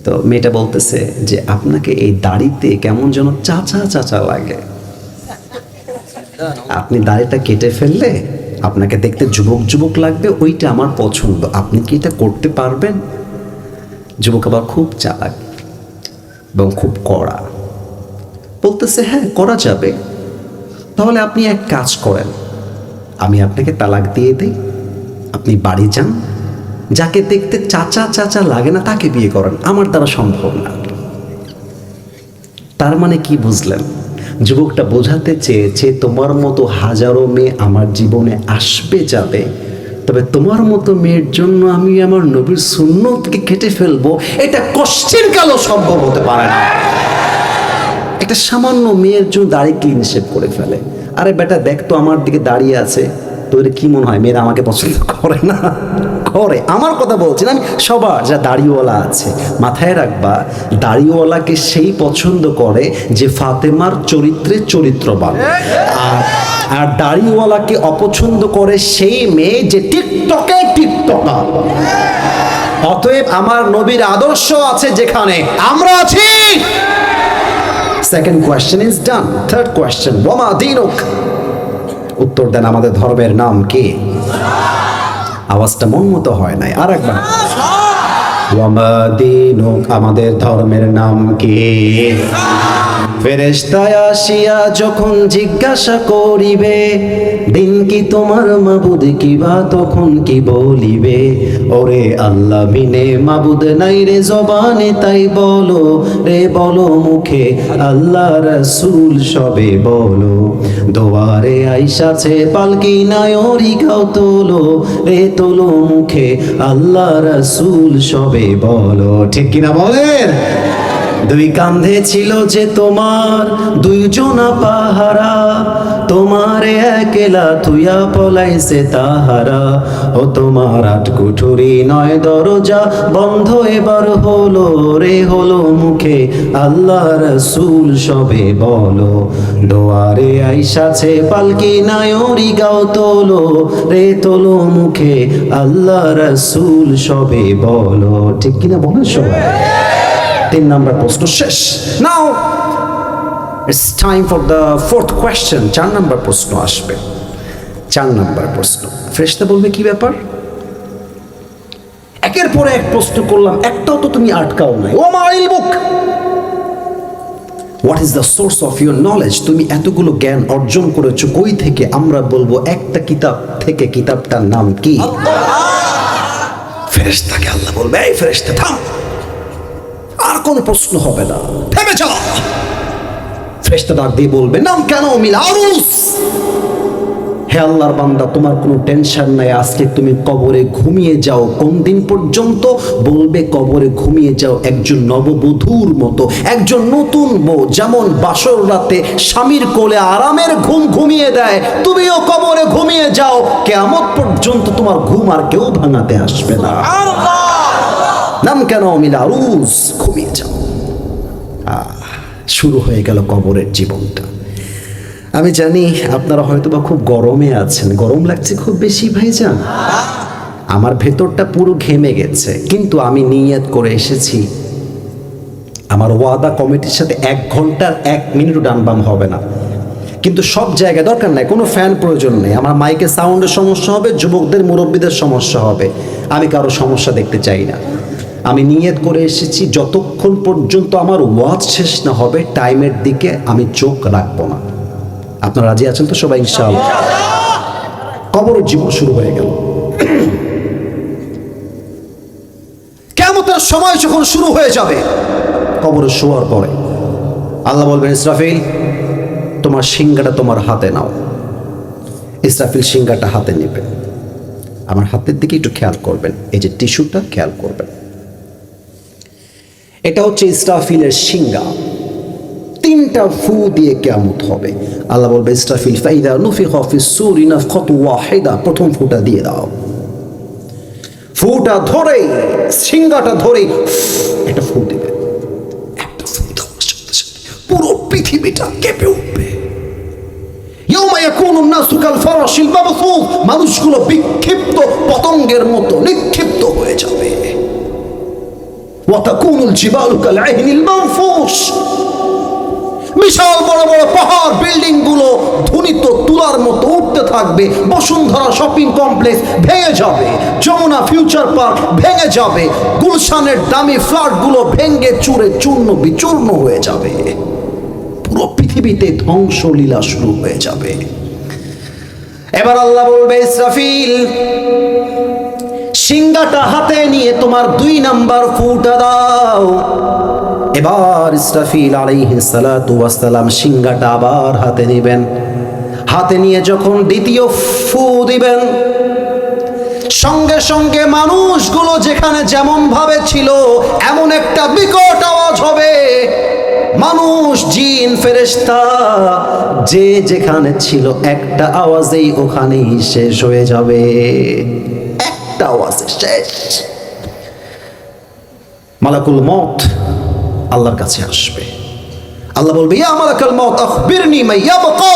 তো মেয়েটা বলতেছে যে আপনাকে এই দাড়িতে কেমন যেন চাচা চাচা লাগে, আপনি দাড়িটা কেটে ফেললে আপনাকে দেখতে যুবক যুবক লাগবে, ওইটা আমার পছন্দ, আপনি কি এটা করতে পারবেন? যুবক আবার খুব চালাক এবং খুব কড়া, বলতেছে হ্যাঁ করা যাবে। তাহলে আপনি এক কাজ করেন, আমি আপনাকে তালাক দিয়ে দিই, আপনি বাড়ি যান, যাকে দেখতে চাচা চাচা লাগে না তাকে বিয়ে করেন, আমার দ্বারা সম্ভব না। তার মানে কি বুঝলেন? যুবকটা বোঝাতে চেয়েছে তোমার মতো হাজারো মেয়ে আমার জীবনে আসবে যাবে, তবে তোমার মতো মেয়ের জন্য আমি আমার নবীর সুন্নতকে কেটে ফেলবো, এটা কোশ্চেন কালও সম্ভব হতে পারে না। একটা সামান্য মেয়ের জন্য দাড়ি ক্লিন শেভ করে ফেলে। আরে বেটা দেখ তো আমার দিকে দাঁড়িয়ে আছে, তোদের কি মনে হয় মেয়েরা আমাকে পছন্দ করে না? করে। আমার কথা বলছি না, আমি সবার যা দাড়িওয়ালা আছে মাথায় রাখবা, দাড়িওয়ালাকে সেই পছন্দ করে যে ফাতেমার চরিত্রে চরিত্রবান, আর দাড়িওয়ালাকে অপছন্দ করে সেই মেয়ে যে টিকটকে টিকটকার। অতএব আমার নবীর আদর্শ আছে যেখানে আমরা আছি। Second question is done. Third question, ওমা দীনুক, উত্তর দেন আমাদের ধর্মের নাম কি? আওয়াজটা মন মতো হয় নাই, আর একবার। ওমা দীনুক, আমাদের ধর্মের নাম কি? ফেরেশতায় আসিয়া যখন জিজ্ঞাসা করিবে দিন কি তোমার মাবুদ কিবা, তখন কি বলিবে? ওরে আল্লাহ বিনে মাবুদ নাই রে জবানে, তাই বলো রে বলো মুখে, আল্লাহ রাসূল সবে বলো। দোয়ারে আইসাছে পালকি নায়রি গাও তোলো রে তোলো মুখে, আল্লাহ রাসূল সবে বলো। ঠিক কিনা বলেন? দুই কান্ধে ছিল যে তোমার দুইজনা পাহারা, তোমারে একলা থুইয়া পলাইছে তাহারা। ও তোমার 8 কুঠুরি 9 দরজা বন্ধ এবার হলো রে হলো মুখে, আল্লাহ রাসূল সবে বলো। দোয়ারে আইসাছে পালকি নায়রি গাও তোলো রে তোলো মুখে, আল্লাহ রাসূল সবে বলো। ঠিক কিনা বলেন সবাই? 3 নাম্বার প্রশ্ন শেষ। Now it's time for the 4th question. 4 number প্রশ্ন আসবে। 4 নাম্বার প্রশ্ন, ফেরেশতা বলবে কি ব্যাপার? একের পরে এক প্রশ্ন করলাম, একটাও তো তুমি আটকাও নাই। ও মা ইলমুক, what is the source of your knowledge? তুমি এতগুলো জ্ঞান অর্জন করেছো কই থেকে? আমরা বলবো একটা কিতাব থেকে। কিতাবটার নাম কি? ফেরেশতাকে আল্লাহ বলবে, এই ফেরেশতা থাম, আর কোনো প্রশ্ন হবে না, থেমে যাও। ফেরেশতা ডাক দিয়ে বলবে, নাম কেন? মিল আরুস। হে আল্লাহর বান্দা, তোমার কোনো টেনশন নাই, আজকে তুমি কবরে ঘুমিয়ে যাও। কোন দিন পর্যন্ত? বলবে কবরে ঘুমিয়ে যাও একজন নববধূর মতো, একজন নতুন বউ যেমন বাসর রাতে স্বামীর কোলে আরামের ঘুম ঘুমিয়ে দেয়, তুমিও কবরে ঘুমিয়ে যাও। কিয়ামত পর্যন্ত তোমার ঘুম আর কেউ ভাঙাতে আসবে না। নাম কেন? মিল আরুস, ঘুমিয়ে যাও। শুরু হয়ে গেল কবরের জীবনটা। আমি জানি আপনারা হয়তো বা খুব গরমে আছেন, গরম লাগছে খুব বেশি ভাইজান। আমার ভেতরটা পুরো ঘেমে গেছে, কিন্তু আমি নিয়ত করে এসেছি, আমার ওয়াদা কমিটির সাথে 1 ঘন্টার 1 মিনিটও ডানবাম হবে না। কিন্তু সব জায়গায় দরকার নাই, কোনো ফ্যান প্রয়োজন নেই। আমার মাইকে সাউন্ডের সমস্যা হবে, যুবকদের মুরব্বীদের সমস্যা হবে, আমি কারো সমস্যা দেখতে চাই না। আমি নিয়ত করে এসেছি, যতক্ষণ পর্যন্ত আমার ওয়াজ শেষ না হবে টাইমের দিকে আমি চোখ রাখবো না। আপনারা রাজি আছেন তো সবাই? ইনশাআল্লাহ। কবরের জীবন শুরু হয়ে গেল। কিয়ামতের সময় যখন শুরু হয়ে যাবে, কবরে শোয়ার পরে আল্লাহ বলবেন, ইসরাফিল তোমার সিংহাটা তোমার হাতে নাও। ইসরাফিল সিংহাটা হাতে নেবে। আমার হাতের দিকে একটু খেয়াল করবেন, এই যে টিস্যুটা খেয়াল করবেন, এটা হচ্ছে ইসরাফিলের সিংহা। 3টা ফু দিয়ে কিয়ামত হবে। আল্লাহ বলবে, ইসরাফিল ফাইদা নুফিখা ফিস সূরি নাফখাতু ওয়াহিদা, প্রথম ফুটা দিয়ে দাও। ফুটা ধরে, সিংহাটা ধরে একটা ফু দিবে। একটা ফু দেওয়ার সাথে সাথে পুরো পৃথিবীটা কেঁপে উঠবে। ইয়াউমা ইয়াকুনুন নাসু কাল ফারাশিল মাবসুস, মানুষগুলো বিক্ষিপ্ত পতঙ্গের মতো নিক্ষিপ্ত হয়ে যাবে। ওয়া তাকুনুল জিবালু কাল আইনিল মানফুস, বিশাল বড় বড় পাহাড় বিল্ডিং গুলো ধ্বনিত তুলার মতো উঠতে থাকবে। বসুন্ধরা শপিং কমপ্লেক্স ভেঙে যাবে, যমুনা ফিউচার পার্ক ভেঙে যাবে, গুলশানের দামি ফ্ল্যাট গুলো ভেঙে চুরে চূর্ণ বিচূর্ণ হয়ে যাবে। পুরো পৃথিবীতে ধ্বংসলীলা শুরু হয়ে যাবে। এবার আল্লাহ বলবে, ইসরাফিল সিংহাটা হাতে নিয়ে তোমার 2 নাম্বার ফুটা দাও। এবার ইসরাফিল আলাইহিস সালাতু ওয়াস সালাম সিংহাটা আবার হাতে নেবেন। হাতে নিয়ে যখন দ্বিতীয় ফু দিবেন, সঙ্গে সঙ্গে মানুষগুলো যেখানে যেমন ভাবে ছিল এমন একটা বিকট আওয়াজ হবে। মানুষ, জিন, ফেরেশতা যে যেখানে ছিল একটা আওয়াজেই ওখানেই শেষ হয়ে যাবে। একটা আওয়াজে শেষ। মালাকুল মউত আল্লাহর কাছে আসবে। আল্লাহ বলবে, ইয়া মালাকাল মউত আখবিরনি মা ইয়াবকা,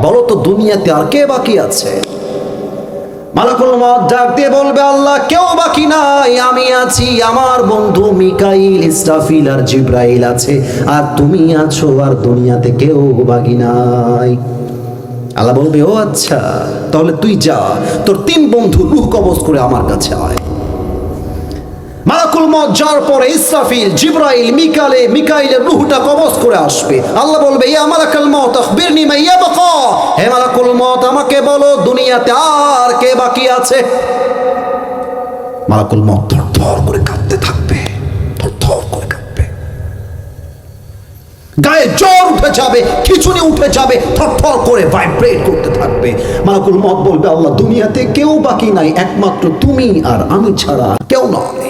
বলো তো দুনিয়াতে আর কে বাকি আছে? মালাকুল মউত ডাক দিয়ে বলবে, আল্লাহ কেউ বাকি নাই, আমি আছি, আমার বন্ধু মিকাইল, ইসরাফিল আর জিব্রাইল আছে, আর তুমি আছো, আর দুনিয়াতে কেউ বাকি নাই। আল্লাহ বলবে, ও আচ্ছা, তাহলে তুই যা, তোর 3 বন্ধু রূহ কবজ করে আমার কাছে আয়। মালাকুল মউত যাওয়ার পরে ইসরাফিল, জিব্রাইল, মিকাইলের রূহটা কবজ করে আসবে। আল্লাহ বলবে, ইয়া মালাকুল মউত আখবিরনি মা ইয়াবকা, হে মালাকুল মউত আমাকে বলো দুনিয়াতে আর কে বাকি আছে? মালাকুল মউত থরথর করে কাঁপতে থাকবে, থরথর করে কাঁপবে, গায়ে জ্বর উঠে যাবে, খিঁচুনি উঠে যাবে, থরথর করে ভাইব্রেট করতে থাকবে। মালাকুল মউত বলবে, আল্লাহ দুনিয়াতে কেউ বাকি নাই, একমাত্র তুমি আর আমি ছাড়া কেউ নয়।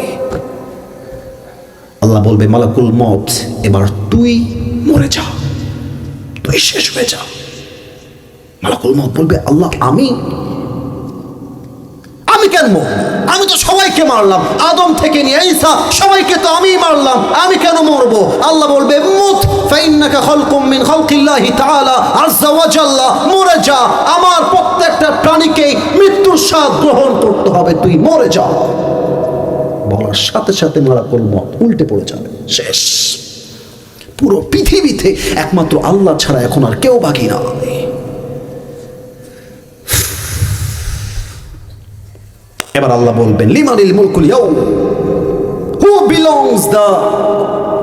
আল্লাহ বলবে, মালাকুল মউত এবার তুই মরে যা, তুই শেষ হয়ে যা। মালাকুল মউত বলবে, আল্লাহ আমি কেন মরব? আমি তো সবাইকে মারলাম, আদম থেকে নিয়ে ঈসা সবাইকে তো আমিই মারলাম, আমি কেন মরব? আল্লাহ বলবে, মুত ফাইন্নাকা খালকুম মিন খালকিল্লাহি তাআলা আযজা ওয়া জাল্লা, মরে যা, আমার প্রত্যেকটা প্রাণীকে মৃত্যুর স্বাদ গ্রহণ করতে হবে, তুই মরে যা। বলার সাথে সাথে মালাকুল মউত উল্টে পড়ে যাবে, শেষ। পুরো পৃথিবীতে একমাত্র আল্লাহ ছাড়া এখন আর কেউ বাকি নাই। এবার আল্লাহ বলবেন লিমানিল মুলকুল ইয়াউম, who belongs the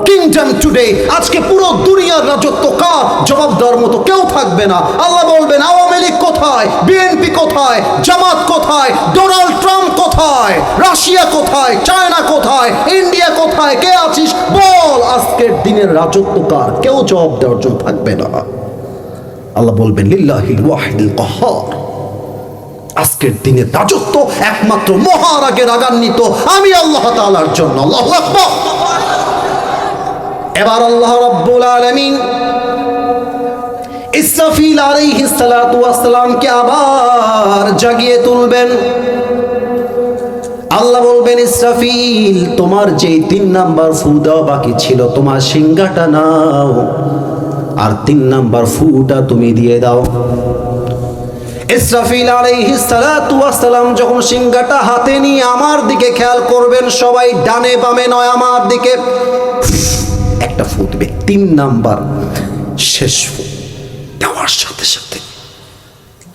kingdom today, আজকে পুরো দুনিয়ার রাজত্ব কার? জবাব দেওয়ার মতো কেউ থাকবে না। আল্লাহ বলবেন আওয়ামী লীগ কোথায়, বিএনপি কোথায়, জামাত কোথায়, ডোনাল্ড ট্রাম্প কোথায়, রাশিয়া কোথায়, চায়না কোথায়, ইন্ডিয়া কোথায়, কে আছিস বল, আজকের দিনের রাজত্ব কার? কেউ জবাব দেওয়ার জন্য থাকবে না। আল্লাহ বলবেন লিল্লাহিল ওয়াহিদুল কাহ্হার, আজকের দিনের রাজত্ব একমাত্র মহারাগে রাগান্বিত আমি আল্লাহ তাআলার জন্য। আল্লাহু আকবার। এবার আল্লাহ রাব্বুল আলামিন ইসরাফিল আলাইহিস সালাতু ওয়াস সালামকে আবার জাগিয়ে তুলবেন। আল্লাহ বলবেন ইসরাফিল, তোমার যে 3 নাম্বার ফু দেওয়া বাকি ছিল, তোমার সিংহাটা নাও আর 3 নাম্বার ফুটা তুমি দিয়ে দাও। ইসরাফিল আলাইহিস সালাতু ওয়াস সালাম যখন সিংহাটা হাতে নিয়ে আমার দিকে খেয়াল করবেন, সবাই ডানে বামে নয় আমার দিকে একটা ফু দিবে। 3 নাম্বার শেষ ফু দেওয়ার সাথে সাথে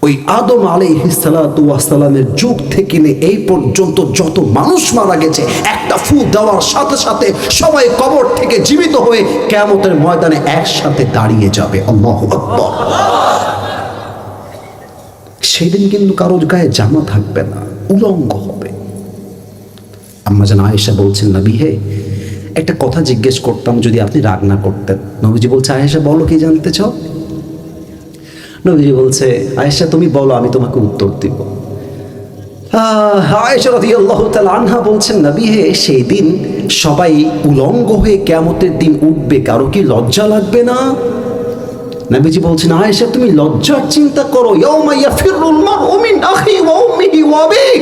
ওই আদম আলাইহিস সালাতু ওয়াস সালামের যুগ থেকে নিয়ে এই পর্যন্ত যত মানুষ মারা গেছে, একটা ফু দেওয়ার সাথে সাথে সবাই কবর থেকে জীবিত হয়ে কিয়ামতের ময়দানে একসাথে দাঁড়িয়ে যাবে। আল্লাহু আকবার। সেদিন কিন্তু কারোর গায়ে জামা থাকবে না, উলঙ্গ হবে। আম্মা জান আয়েশা বলছেন, নবী হে, একটা কথা জিজ্ঞেস করতাম যদি আপনি রাগ না করতেন। নবীজি বলছে, আয়েশা বলো, কি জানতে চাও? নবীজি বলছে, আয়েশা তুমি বলো, আমি তোমাকে উত্তর দিব। আয়েশা রাদিয়াল্লাহু তাআলা আনহা বলছেন, নবী হে, সেই দিন সবাই উলঙ্গ হয়ে কিয়ামতের দিন উঠবে, কারো কি লজ্জা লাগবে না? নবীজি বলছেন, আয়েশা তুমি লজ্জার চিন্তা করো। ইয়াউমা ইয়াফিরুল মারউ মিন আখি ওয়া উম্মিহি ওয়া আবিহি,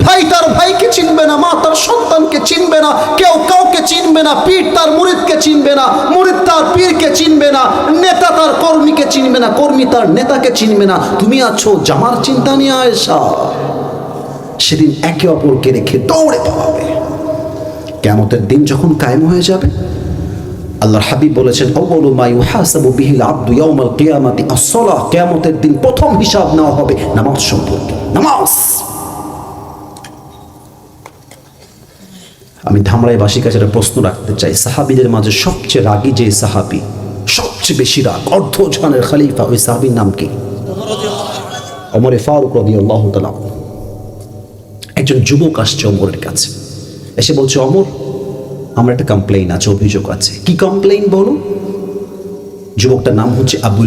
ভাই তার ভাইকে চিনবে না, মা তার সন্তানকে চিনবে না, কেউ কাউকে চিনবে না, পীর তার মুরিদকে চিনবে না, মুরিদ তার পীরকে চিনবে না, নেতা তার কর্মীকে চিনবে না, কর্মী তার নেতাকে চিনবে না। তুমি আছো জামার চিন্তা নিয়ে আয়েশা। সেদিন একে অপরকে রেখে দৌড়ে পালাবে। কিয়ামতের দিন যখন কায়েম হয়ে যাবে, আল্লাহর হাবিব বলেছেন, আউয়ালু মা ইউহাসাবু বিহিল আবদু ইয়াউমাল কিয়ামাতি আস-সালাহ, কিয়ামতের দিন প্রথম হিসাব নেওয়া হবে নামাজ সম্পর্কে। নামাজ। আমি ধামরাইবাসীর কাছে একটা প্রশ্ন রাখতে চাই, সাহাবীদের মাঝে সবচেয়ে রাগী যে সাহাবী, সবচেয়ে বেশি রাগ, অর্ধজাহানের খলিফা, ওই সাহাবীর নাম কি? ওমর ফারুক রাদিয়াল্লাহু তাআলা। একজন যুবক আসছে ওমরের কাছে, এসে বলছে, ওমর, আমার একটা কমপ্লেইন আছে, অভিযোগ আছে। কি কমপ্লেইন বলো? যুবকটার নাম হচ্ছে আবু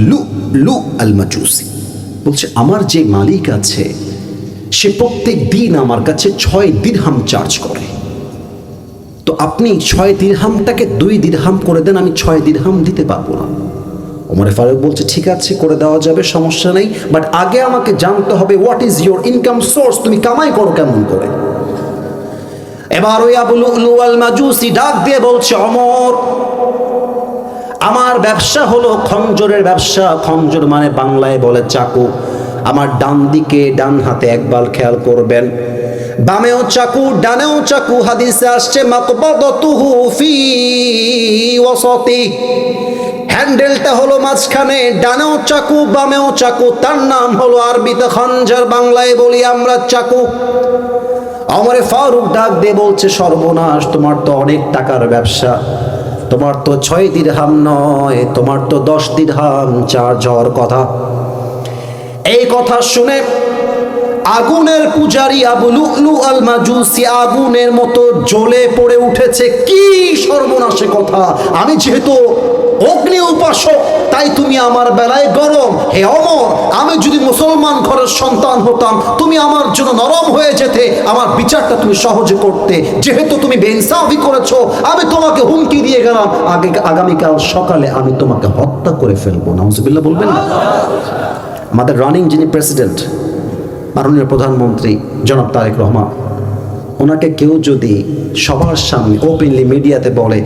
লু আল মাজুসি। বলছে, আমার যে মালিক আছে সে প্রত্যেক দিন আমার কাছে 6 দিরহাম চার্জ করে, তো আপনি 6 দিরহামটাকে 2 দিরহাম করে দেন, আমি 6 দিরহাম দিতে পারবো না। ওমর ফারুক বলছে, ঠিক আছে, করে দেওয়া যাবে, সমস্যা নেই, বাট আগে আমাকে জানতে হবে what is your income source, তুমি কামাই করো কেমন করে। এবার ওই আবু লুলু আল মাজুসি ডাক দিয়ে বলছে, ওমর, আমার ব্যবসা হলো খঞ্জরের ব্যবসা। খঞ্জর মানে বাংলায় বলে চাকু। আমার ডান দিকে, ডান হাতে একবার খেয়াল করবেন, বামেও চাকু ডানেও চাকু। হাদিসে আসছে মাকবাদাতুহু ফি ওয়াসাতি, হ্যান্ডেলটা হলো মাঝখানে, ডানেও চাকু বামেও চাকু, তার নাম হলো আরবিতে খঞ্জর, বাংলায় বলি আমরা চাকু। ওমর ফারুক ডাক দিয়ে বলছে, সর্বনাশ, তোমার তো অনেক টাকার ব্যবসা, তোমার তো 6 দিরহাম নয়, তোমার তো 10 দিরহাম চার্জ হওয়ার কথা। এই কথা শুনে আগুনের পূজারী আবু লুলু আল মাজুসি আগুনের মতো জ্বলে পড়ে উঠেছে। কি সর্বনাশে কথা! আমি যেহেতু অগ্নি উপাসক, তাই তুমি আমার বেলায় গরম। হে ওমর, আমি যদি মুসলমান ঘরের সন্তান হতাম, তুমি আমার জন্য নরম হয়ে যেতে, আমার বিচারটা তুমি সহজে করতে। যেহেতু তুমি বেইনসাফি করেছো, আমি তোমাকে হুমকি দিয়ে গেলাম, আগামীকাল সকালে আমি তোমাকে হত্যা করে ফেলবো। নাউজুবিল্লাহ বলবেন না? আমাদের রানিং যিনি প্রেসিডেন্ট, মাননীয় প্রধানমন্ত্রী জনাব তারেক রহমান, ওনাকে কেউ যদি সবার সামনে ওপেনলি মিডিয়াতে বলে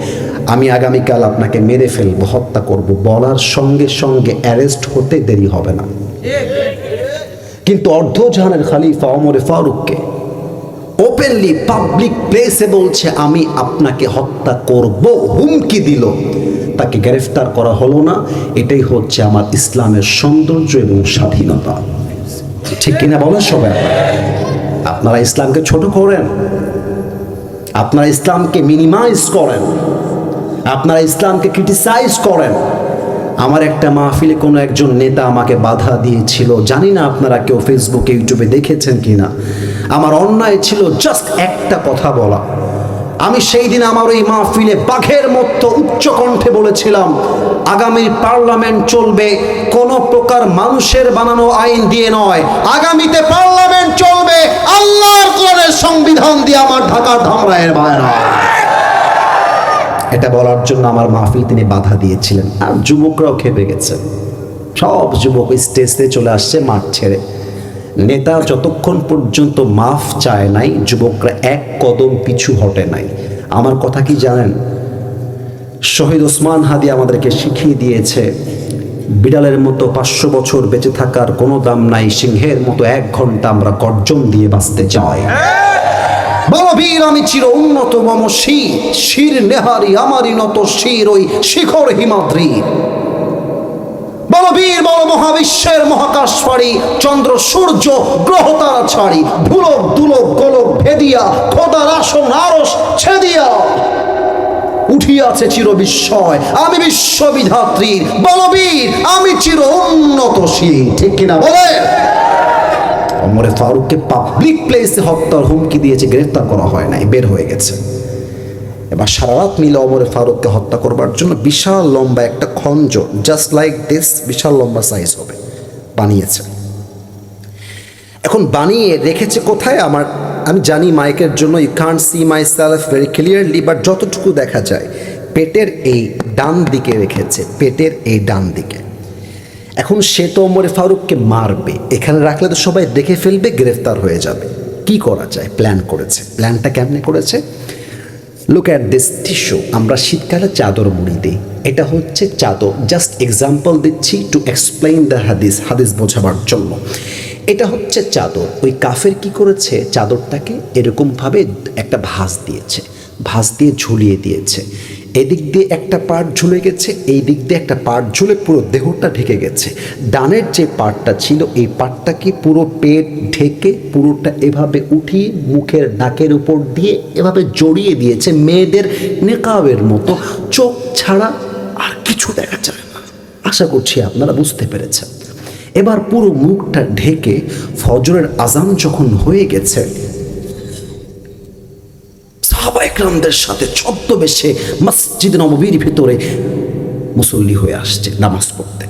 আমি আগামীকাল আপনাকে মেরে ফেলবো, হত্যা করব, বলার সঙ্গে সঙ্গে অ্যারেস্ট হতে দেরি হবে না। কিন্তু অর্ধজাহানের খলিফা ওমর ফারুককে ওপেনলি পাবলিক প্লেসে বলছে আমি আপনাকে হত্যা করব, হুমকি দিল, তাকে গ্রেফতার করা হলো না। এটাই হচ্ছে আমার ইসলামের সৌন্দর্য এবং স্বাধীনতা। ঠিক কিনা বলেন সবাই? আপনারা ইসলামকে ছোট করেন, আপনারা ইসলামকে মিনিমাইজ করেন, আপনারা ইসলামকে ক্রিটিসাইজ করেন। আমার একটা মাহফিলে কোনো একজন নেতা আমাকে বাধা দিয়েছিল, জানি না আপনারা কেউ ফেসবুকে ইউটিউবে দেখেছেন কিনা। আমার অন্যায় ছিল জাস্ট একটা কথা বলা। আমি সেই দিন আমার ওই মাহফিলে বাঘের মতো উচ্চ কণ্ঠে বলেছিলাম, আগামীর পার্লামেন্ট চলবে কোন প্রকার মানুষের বানানো আইন দিয়ে নয়, আগামীতে পার্লামেন্ট চলবে আল্লাহর কোরআনের সংবিধান দিয়ে। আমার ঢাকার ধামরায়ের ভাইরা, এটা বলার জন্য আমার মাহফিল তিনি বাধা দিয়েছিলেন। আর যুবকরাও খেপে গেছে, সব যুবক স্টেজে চলে আসছে মাঠ ছেড়ে। নেতা যতক্ষণ পর্যন্ত মাফ চায় নাই, যুবকরা এক কদম পিছু হটে নাই। আমার কথা কি জানেন? শহীদ ওসমান হাদি আমাদেরকে শিখিয়ে দিয়েছে, বিড়ালের মতো 500 বছর বেঁচে থাকার কোনো দাম নাই, সিংহের মতো 1 ঘন্টা আমরা গর্জন দিয়ে বাঁচতে চাই। বলবীর আমি চির উন্নত মম শির, শির নেহারি আমারই নত শির ওই শিখর হিমাদ্রি। বলবীর বল মহাবিশ্বের মহাকাশ পাড়ি, চন্দ্র সূর্য গ্রহ তারা ছাড়ি, ভুলক দুলক গোলক ভেদিয়া খোদার আসন আরশ ছেদিয়া উঠিয়াছে চির বিস্ময় আমি বিশ্ববিধাত্রীর। বলবীর আমি চির উন্নত শির, ঠিক কিনা বলে? ওমরে ফারুককে পাবলিক প্লেসে হত্যার হুমকি দিয়েছে, গ্রেফতার করা হয় নাই, বের হয়ে গেছে। এবার সারা রাত মিলে ওমরে ফারুককে হত্যা করবার জন্য বিশাল লম্বা একটা খঞ্জর, জাস্ট লাইক দিস, বিশাল লম্বা সাইজ হবে, বানিয়েছে। এখন বানিয়ে রেখেছে কোথায়? আমি জানি মাইকের জন্য you can't see myself very clearly, but যতটুকু দেখা যায় পেটের এই ডান দিকে রেখেছে, পেটের এই ডান দিকে। এখন সে তো ওমরে ফারুককে মারবে, এখানে রাখলে তো সবাই দেখে ফেলবে, গ্রেফতার হয়ে যাবে। কি করা যায়? প্ল্যান করেছে। প্ল্যানটা কেমনে করেছে? Look at this tissue. আমরা শীতকালে চাদর মুড়ি দিই, এটা হচ্ছে চাদর। জাস্ট এক্সাম্পল দিচ্ছি টু এক্সপ্লেইন দ্য হাদিস, হাদিস বোঝাবার জন্য। এটা হচ্ছে চাদর। ওই কাফের কি করেছে? চাদরটাকে এরকমভাবে একটা ভাঁজ দিয়েছে, ভাঁজ দিয়ে ঝুলিয়ে দিয়েছে। এদিক দিয়ে একটা পার্ট ঝুলে গেছে, এই দিক দিয়ে একটা পার্ট ঝুলে পুরো দেহটা ঢেকে গেছে। ডানের যে পার্টটা ছিল, এই পার্টটাকে পুরো পেট ঢেকে পুরোটা এভাবে উঠিয়ে মুখের নাকের উপর দিয়ে এভাবে জড়িয়ে দিয়েছে, মেয়েদের নেকাবের মতো। চোখ ছাড়া আর কিছু দেখা যায় না। আশা করছি আপনারা বুঝতে পেরেছেন। এবার পুরো মুখটা ঢেকে ফজরের আজান যখন হয়ে গেছে, সাহাবা একরামদের সাথে ছদ্মবেশে মসজিদ নববীর ভিতরে মুসল্লি হয়ে আসছে নামাজ পড়তে।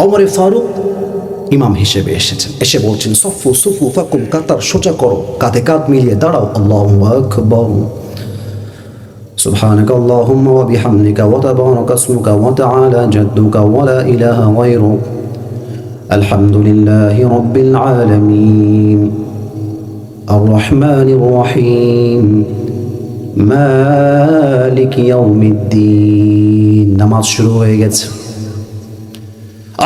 ওমরে ফারুক ইমাম হিসেবে এসেছেন, এসে বলছেন, সফু সুফু ফাকুম, কাতার সোজা করো, কাঁধে কাঁধ মিলিয়ে দাঁড়াও। আল্লাহু আকবার, সুবহানাকা আল্লাহুম্মা ওয়া বিহামদিকা ওয়া তাবারাকা ইসমুকা ওয়া তাআলা জাদ্দুকা ওয়া লা ইলাহা গায়রুক, আলহামদুলিল্লাহি রাব্বিল আলামিন, আর রহমানির রহিম, মালিক ইয়াউমিদ্দিন। নামাজ শুরু হয়ে গেছে।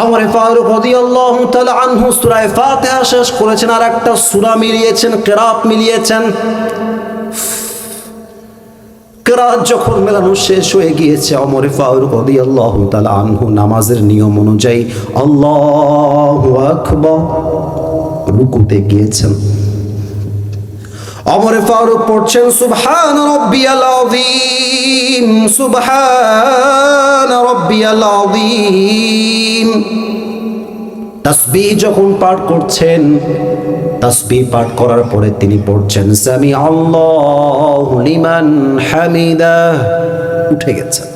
ওমর ফারুক রাদিয়াল্লাহু তাআলা আনহু সূরা ফাতিহা শেষ করেছেন, আর একটা সূরা মিলিয়েছেন, কিরাত মিলিয়েছেন। কিরাত যখন মেলানো শেষ হয়ে গিয়েছে, ওমর ফারুক রাদিয়াল্লাহু তাআলা আনহু নামাজের নিয়ম অনুযায়ী আল্লাহু আকবার রুকুতে গিয়েছেন। ওমর ফারুক পড়ছেন, সুবহান রাব্বিয়াল আযীম, সুবহান রাব্বিয়াল আযীম। তাসবিহ যখন পাঠ করছেন, তাসবিহ পাঠ করার পরে তিনি পড়ছেন, সামি আল্লাহু লিমান হামিদাহ। উঠে গেছেন।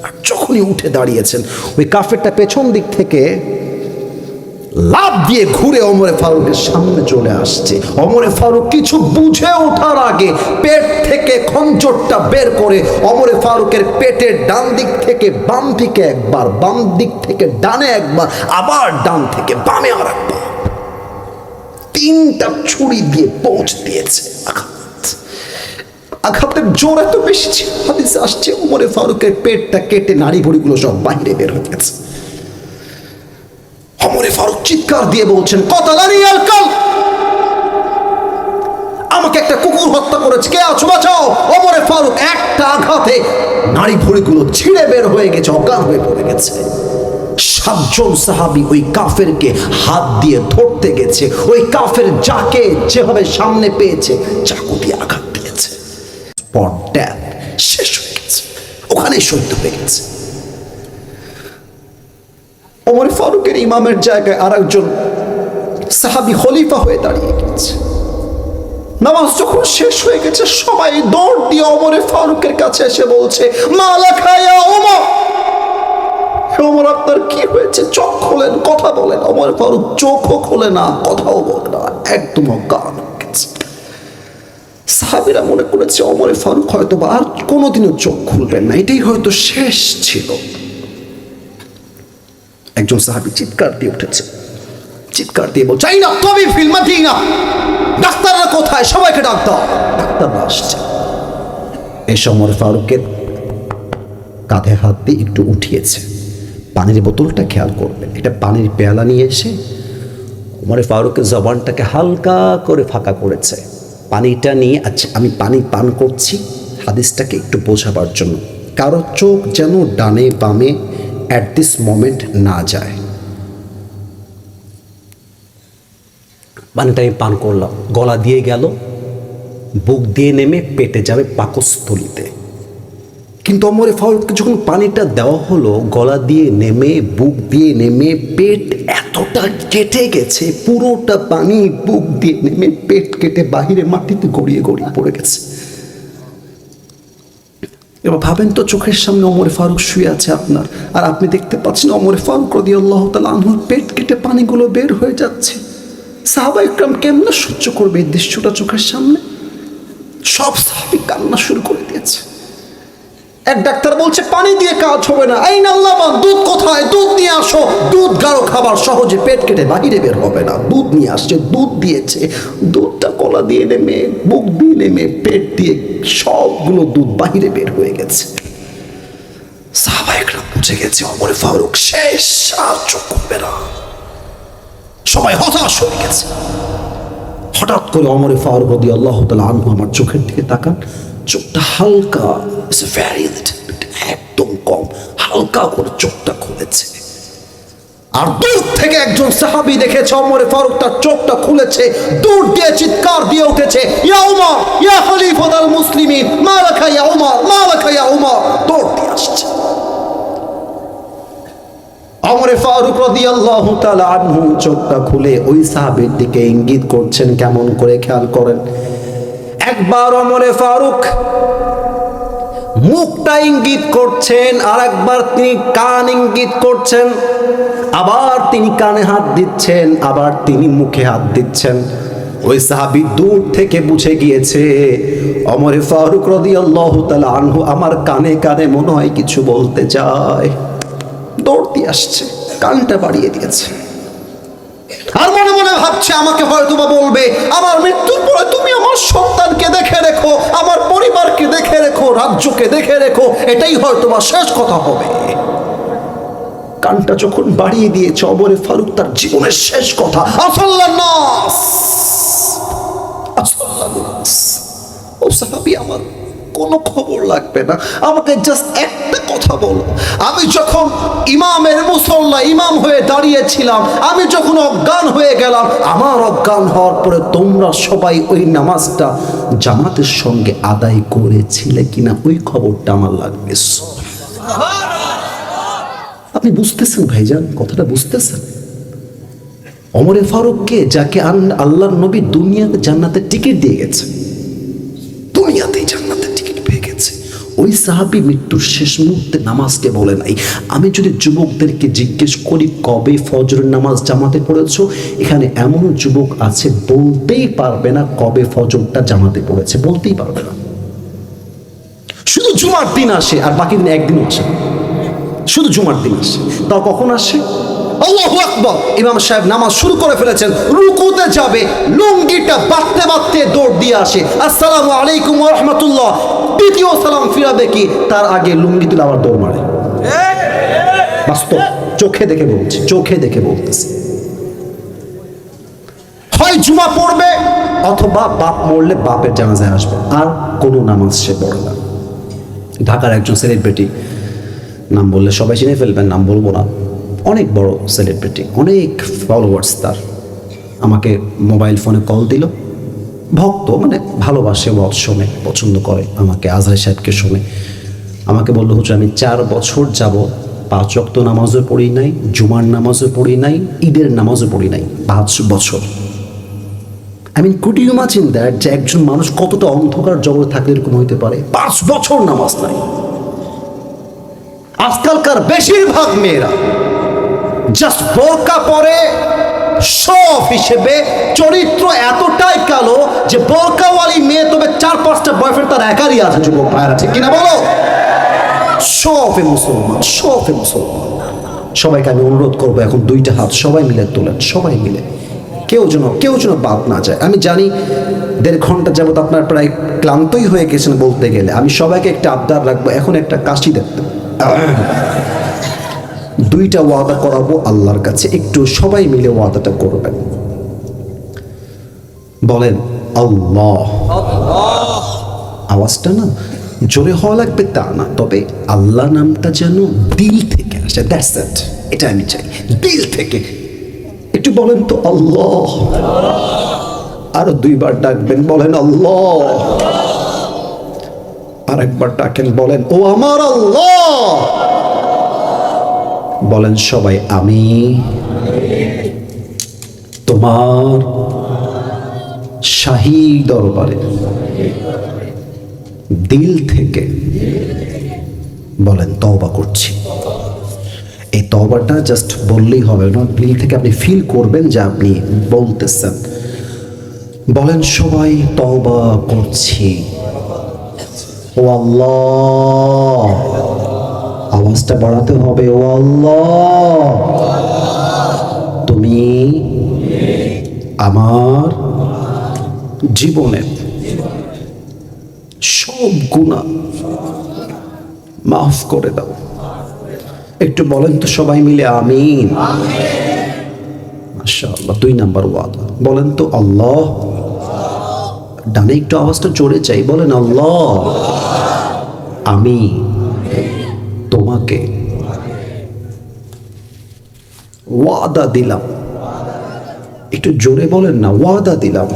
আর যখনই উঠে দাঁড়িয়েছেন, ওই কাফেরটা পেছন দিক থেকে লাফ দিয়ে ঘুরে ওমরে ফারুকের সামনে চলে আসছে। ওমরে ফারুক কিছু বুঝে ওঠার আগে পেট থেকে খঞ্জরটা বের করে ওমরে ফারুকের পেটের ডান দিক থেকে বাম দিকে একবার, বাম দিক থেকে ডানে একবার, আবার ডান থেকে বামে আর একবার, 3টা ছুরি দিয়ে পৌঁছ দিয়েছে। আঘাতের জোর এত বেশি ছিল, হাদিসে আসছে ওমরে ফারুকের পেটটা কেটে নাড়ি ভুড়িগুলো সব বাইরে বের হয়ে গেছে। ওমরে ফারুক চিৎকার দিয়ে বলছেন, কতালানি আল কাল, আমাকে একটা কুকুর হত্যা করেছে, কে আছো বাঁচাও। ওমরে ফারুক একটা আঘাতে নাড়ি ভুড়িগুলো ছিঁড়ে বের হয়ে গেছে, অজ্ঞান হয়ে পড়ে গেছে। সাতজন সাহাবী ওই কাফেরকে হাত দিয়ে ধরতে গেছে, ওই কাফের যাকে যেভাবে সামনে পেয়েছে চাকু দিয়ে আঘাত দিয়েছে। স্পট ডেথ, শেষ হয়ে গেছে, ওখানেই শহীদ হয়ে গেছে। ওমর ফারুকের ইমামের জায়গায় আর একজন সাহাবী খলিফা হয়ে দাঁড়িয়ে গেছে। নামাজ যখন শেষ হয়ে গেছে সবাই দৌড় দিয়ে ওমর ফারুকের কাছে এসে বলছে, মালাকা ইয়া ওমর, ওমর আপনার কি হয়েছে? চোখ খোলেন, কথা বলেন। ওমর ফারুক চোখও খোলে না, কথাও বলে না, একদম অজ্ঞান হয়ে গেছে। সাহাবীরা মনে করেছে ওমর ফারুক হয়তো বা আর কোনোদিনও চোখ খুলবেন না, এটাই হয়তো শেষ ছিল। একজন সাহাবী চিৎকার দিয়ে উঠেছে, চিৎকার দিয়ে বলছে, এই না তবে ফিল্মা দিই না, ডাক্তাররা কোথায়? সবাইকে ডাক দাও। ডাক্তাররা আসছে। এসে ওমর ফারুকের কাঁধে হাত দিয়ে একটু উঠিয়েছে। পানির বোতলটা খেয়াল করবে, এটা পানির পেয়ালা নিয়ে এসে ওমর ফারুকের জবানটাকে হালকা করে ফাঁকা করেছে। পানিটা নিয়ে, আচ্ছা আমি পানি পান করছি হাদিসটাকে একটু বোঝাবার জন্য, কারো চোখ যেন ডানে বামে অ্যাট দিস মোমেন্ট না যায়। পানিটা আমি পান করলাম, গলা দিয়ে গেল, বুক দিয়ে নেমে পেটে যাবে পাকস্থলিতে। কিন্তু ওমর ফারুককে যখন পানিটা দেওয়া হলো, গলা দিয়ে নেমে বুক দিয়ে নেমে পেট এতটা কেটে গেছে, পুরোটা পানি বুক দিয়ে নেমে পেট কেটে বাহিরে মাটিতে গড়িয়ে গড়িয়ে পড়ে গেছে। এবার ভাবেন তো, চোখের সামনে ওমর ফারুক শুয়ে আছে আপনার, আর আপনি দেখতে পাচ্ছেন ওমর ফারুক রাদিয়াল্লাহু তাআলা আনহুর পেট কেটে পানিগুলো বের হয়ে যাচ্ছে। সাহাবা ইকরাম কেমনে সহ্য করবে এই দৃশ্যটা চোখের সামনে? সব সাহাবী কান্না শুরু করে দিয়েছে। এক ডাক্তার বলছে পানি দিয়ে কাজ হবে না, আইন আল্লাহ, দুধ কোথায়? দুধ নিয়ে আসো। দুধ গাঢ় খাবার, সহজে পেট কেটে বাহিরে বের হবে না। দুধ নিয়ে আসছে, দুধ দিয়েছে, দুধটা গলা দিয়ে নেমে বুক দিয়ে নেমে পেট দিয়ে সবগুলো দুধ বাহিরে বের হয়ে গেছে। সাহাবা ইকরাম বুঝে গেছে ওমর ফারুক শেষ, আর চোখ খুলবে না। সবাই হতাশ হয়ে গেছে। হঠাৎ করে ওমর ফারুক রাদিয়াল্লাহু তাআলা আনহু আমার চোখের দিকে তাকান, চোখটা হালকা, একদম কম, হালকা করে চোখটা খুলেছে। আর দূর থেকে একজন সাহাবী দেখেছে ওমর ফারুক তার চোখটা খুলেছে, দূর দিয়ে চিৎকার দিয়ে উঠেছে, ইয়া উমর, ইয়া খলিফাতুল মুসলিমিন, মালাকা ইয়া উমর, মালাকা ইয়া উমর, দৌড় দিয়ে আসছে। ওমর ফারুক রাদিয়াল্লাহু তাআলা আনহু চোখটা খুলে ওই সাহাবীর দিকে ইঙ্গিত করছেন, কেমন করে খেয়াল করেন। একবার ওমর ফারুক মুখটা ইঙ্গিত করছেন, আর একবার তিনি কান ইঙ্গিত করছেন, আবার তিনি কানে হাত দিচ্ছেন, আবার তিনি মুখে হাত দিচ্ছেন। ওই সাহাবী দূর থেকে বুঝে গিয়েছে ওমর ফারুক রাদিয়াল্লাহু তাআলা আনহু আমার কানে কানে মনে হয় কিছু বলতে চায়। দৌড় দিয়ে আসছে, কানটা বাড়িয়ে দিয়েছে, আর মনে মনে ভাবছে আমাকে হয়তো বা বলবে আমার মৃত্যুর পরে তুমি আমার সন্তানকে দেখে রেখো, আমার পরিবারকে দেখে রেখো, রাজ্যকে দেখে রেখো, এটাই হয়তো বা শেষ কথা হবে। কানটা যখন বাড়িয়ে দিয়েছে ওমর ফারুক তার জীবনের শেষ কথা, আসাল্লান নাস, আসাল্লান নাস। ও সাহাবী, আমার কোনো খবর লাগবে না, আমাকে জাস্ট একটা কথা বলো। আমি যখন ইমামের মুসল্লা ইমাম হয়ে দাঁড়িয়েছিলাম, আমি যখন অজ্ঞান হয়ে গেলাম, আমার অজ্ঞান হওয়ার পরে তোমরা সবাই ওই নামাজটা জামাতের সঙ্গে আদায় করেছিলে কিনা, ওই খবরটা আমার লাগবে। আপনি বুঝতেছেন ভাইজান, কথাটা বুঝতেছেন? ওমর ফারুককে, যাকে আল্লাহর নবী দুনিয়াতে জান্নাতের টিকিট দিয়ে গেছে, দুনিয়াতেই জান্নাতের টিকিট পেয়ে গেছে, ওই সাহাবী মৃত্যুর শেষ মুহূর্তে নামাজকে বলে নাই। আমি যদি যুবকদেরকে জিজ্ঞেস করি কবে ফজরের নামাজ জামাতে পড়েছো, এখানে এমন যুবক আছে বলতেই পারবে না কবে ফজরটা জামাতে পড়েছে, বলতেই পারবে না। শুধু জুমার দিন আসে, আর বাকি দিন একদিনও আসে না, শুধু জুমার দিন আসে। তাও কখন আসে? আল্লাহু আকবার, ইমাম সাহেব নামাজ শুরু করে ফেলেছেন, রুকুতে যাবে, লুঙ্গিটা বাঁধতে বাঁধতে দৌড় দিয়ে আসে, আসসালামু আলাইকুম ওয়া রাহমাতুল্লাহ, দ্বিতীয় সালাম ফিরাবে কি তার আগে লুঙ্গি তুলে আবার দৌড় মারে। বাস্তব, চোখে দেখে বলছি, চোখে দেখে বলতেছি। হয় জুমা পড়বে, অথবা বাপ মরলে বাপের জানাজায় আসবে, আর কোনো নামাজ সে পড়ে না। ঢাকার একজন সেলিব্রিটি, নাম বললে সবাই চিনে ফেলবেন, নাম বলবো না, অনেক বড় সেলিব্রিটি, অনেক ফলোয়ার্স তার। আমাকে মোবাইল ফোনে কল দিল, ভক্ত মানে ভালোবাসে, ওয়াজ শোনে, পছন্দ করে আমাকে, আজহার সাহেবকে শোনে। আমাকে বললো, হুজুর আমি 4 বছর যাব 5 ওয়াক্ত নামাজও পড়ি নাই, জুমার নামাজও পড়ি নাই, ঈদের নামাজও পড়ি নাই, 5 বছর। I mean could you imagine that, যে একজন মানুষ কতটা অন্ধকার জগতে থাকলে এরকম হইতে পারে? 5 বছর নামাজ নাই। আজকালকার বেশিরভাগ মেয়েরা জাস্ট বোরকা পরে শখ হিসেবে, চরিত্র এতটাই কালো যে বোরকাওয়ালি মেয়ে তবে 4-5টা বয়ফ্রেন্ড তার একারই আছে। যুবক ভাইরা ঠিক কিনা বলো? শফে মুসলমান, শফে মুসলমান। সবাইকে আমি অনুরোধ করবো, এখন 2টা হাত সবাই মিলে তোলেন, সবাই মিলে, কেউ যেন বাদ না যায়। আমি জানি 1.5 ঘন্টা যাবত আপনার প্রায় ক্লান্তই হয়ে গেছেন বলতে গেলে। আমি সবাইকে একটা আবদার রাখবো, এখন একটা কাশি দেখতে, 2টা ওয়াদা করাবো আল্লাহর কাছে, একটু সবাই মিলে ওয়াদাটা করবেন। বলেন আল্লাহ। আওয়াজটা না জোরে হওয়া লাগবে তা না, তবে আল্লাহ নামটা যেন দিল থেকে আসে, দ্যাটস ইট। এটা আমি চাই, দিল থেকে। একটু বলেন তো আল্লাহ। আরো 2বার ডাকবেন, বলেন আল্লাহ। আরেকবার ডাকেন, বলেন ও আমার আল্লাহ। বলেন সবাই, আমি তোমার শাহী দরবারে দিল থেকে বলেন তওবা করছি। এই তওবাটা জাস্ট বললেই হবে না, দিল থেকে আপনি ফিল করবেন যে আপনি বলতেছেন। বলেন সবাই, তওবা করছি ও আল্লাহ। আওয়াজটা বাড়াতে হবে, ও আল্লাহ তুমি আমার জীবনের সব গুনাহ মাফ করে দাও। একটু বলেন তো সবাই মিলে আমিন। মাশাআল্লাহ। 2 নাম্বার ওয়াদা, বলেন তো আল্লাহ। ডানে একটু আওয়াজটা জোরে চাই, বলেন আল্লাহ আমি তোমাকে ওয়াদা দিলাম। একটু জোরে বলেন না, ওয়াদা দিলাম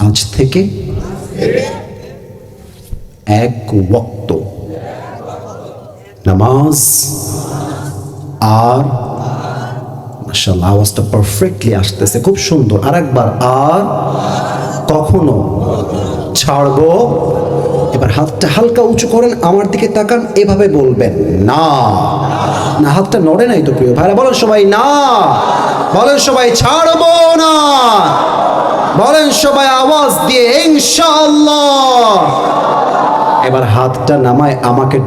আজ থেকে 1 ওয়াক্ত নামাজ আর, মাশাআল্লাহ আওয়াজটা পারফেক্টলি আসতেছে, খুব সুন্দর। আরেকবার, আর কখনো ছাড়বো। এবার হাতটা হালকা উঁচু করেন, আমার দিকে তাকান, এভাবে বলবেন না। না, হাতটা নড়ে নাই তো প্রিয় ভাইরা। বলেন সবাই না, বলেন সবাই ছাড়বো না, বলেন সবাই আওয়াজ দিয়ে ইনশাআল্লাহ। এবার হাতটা নামায় আমাকে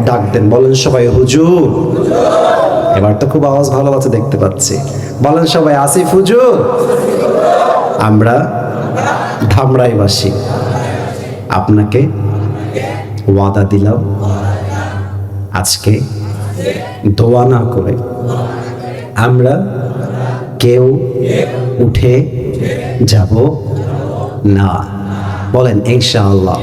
ডাক দেন, বলেন সবাই হুজুর। এবার তো খুব আওয়াজ ভালো আছে দেখতে পাচ্ছি। বলেন সবাই আসিফ হুজুর। আমরা ধামরাইবাসী আপনাকে ওয়াদা দিলাম, আজকে দোয়া না করে আমরা কেউ উঠে যাব না। বলেন ইনশাআল্লাহ।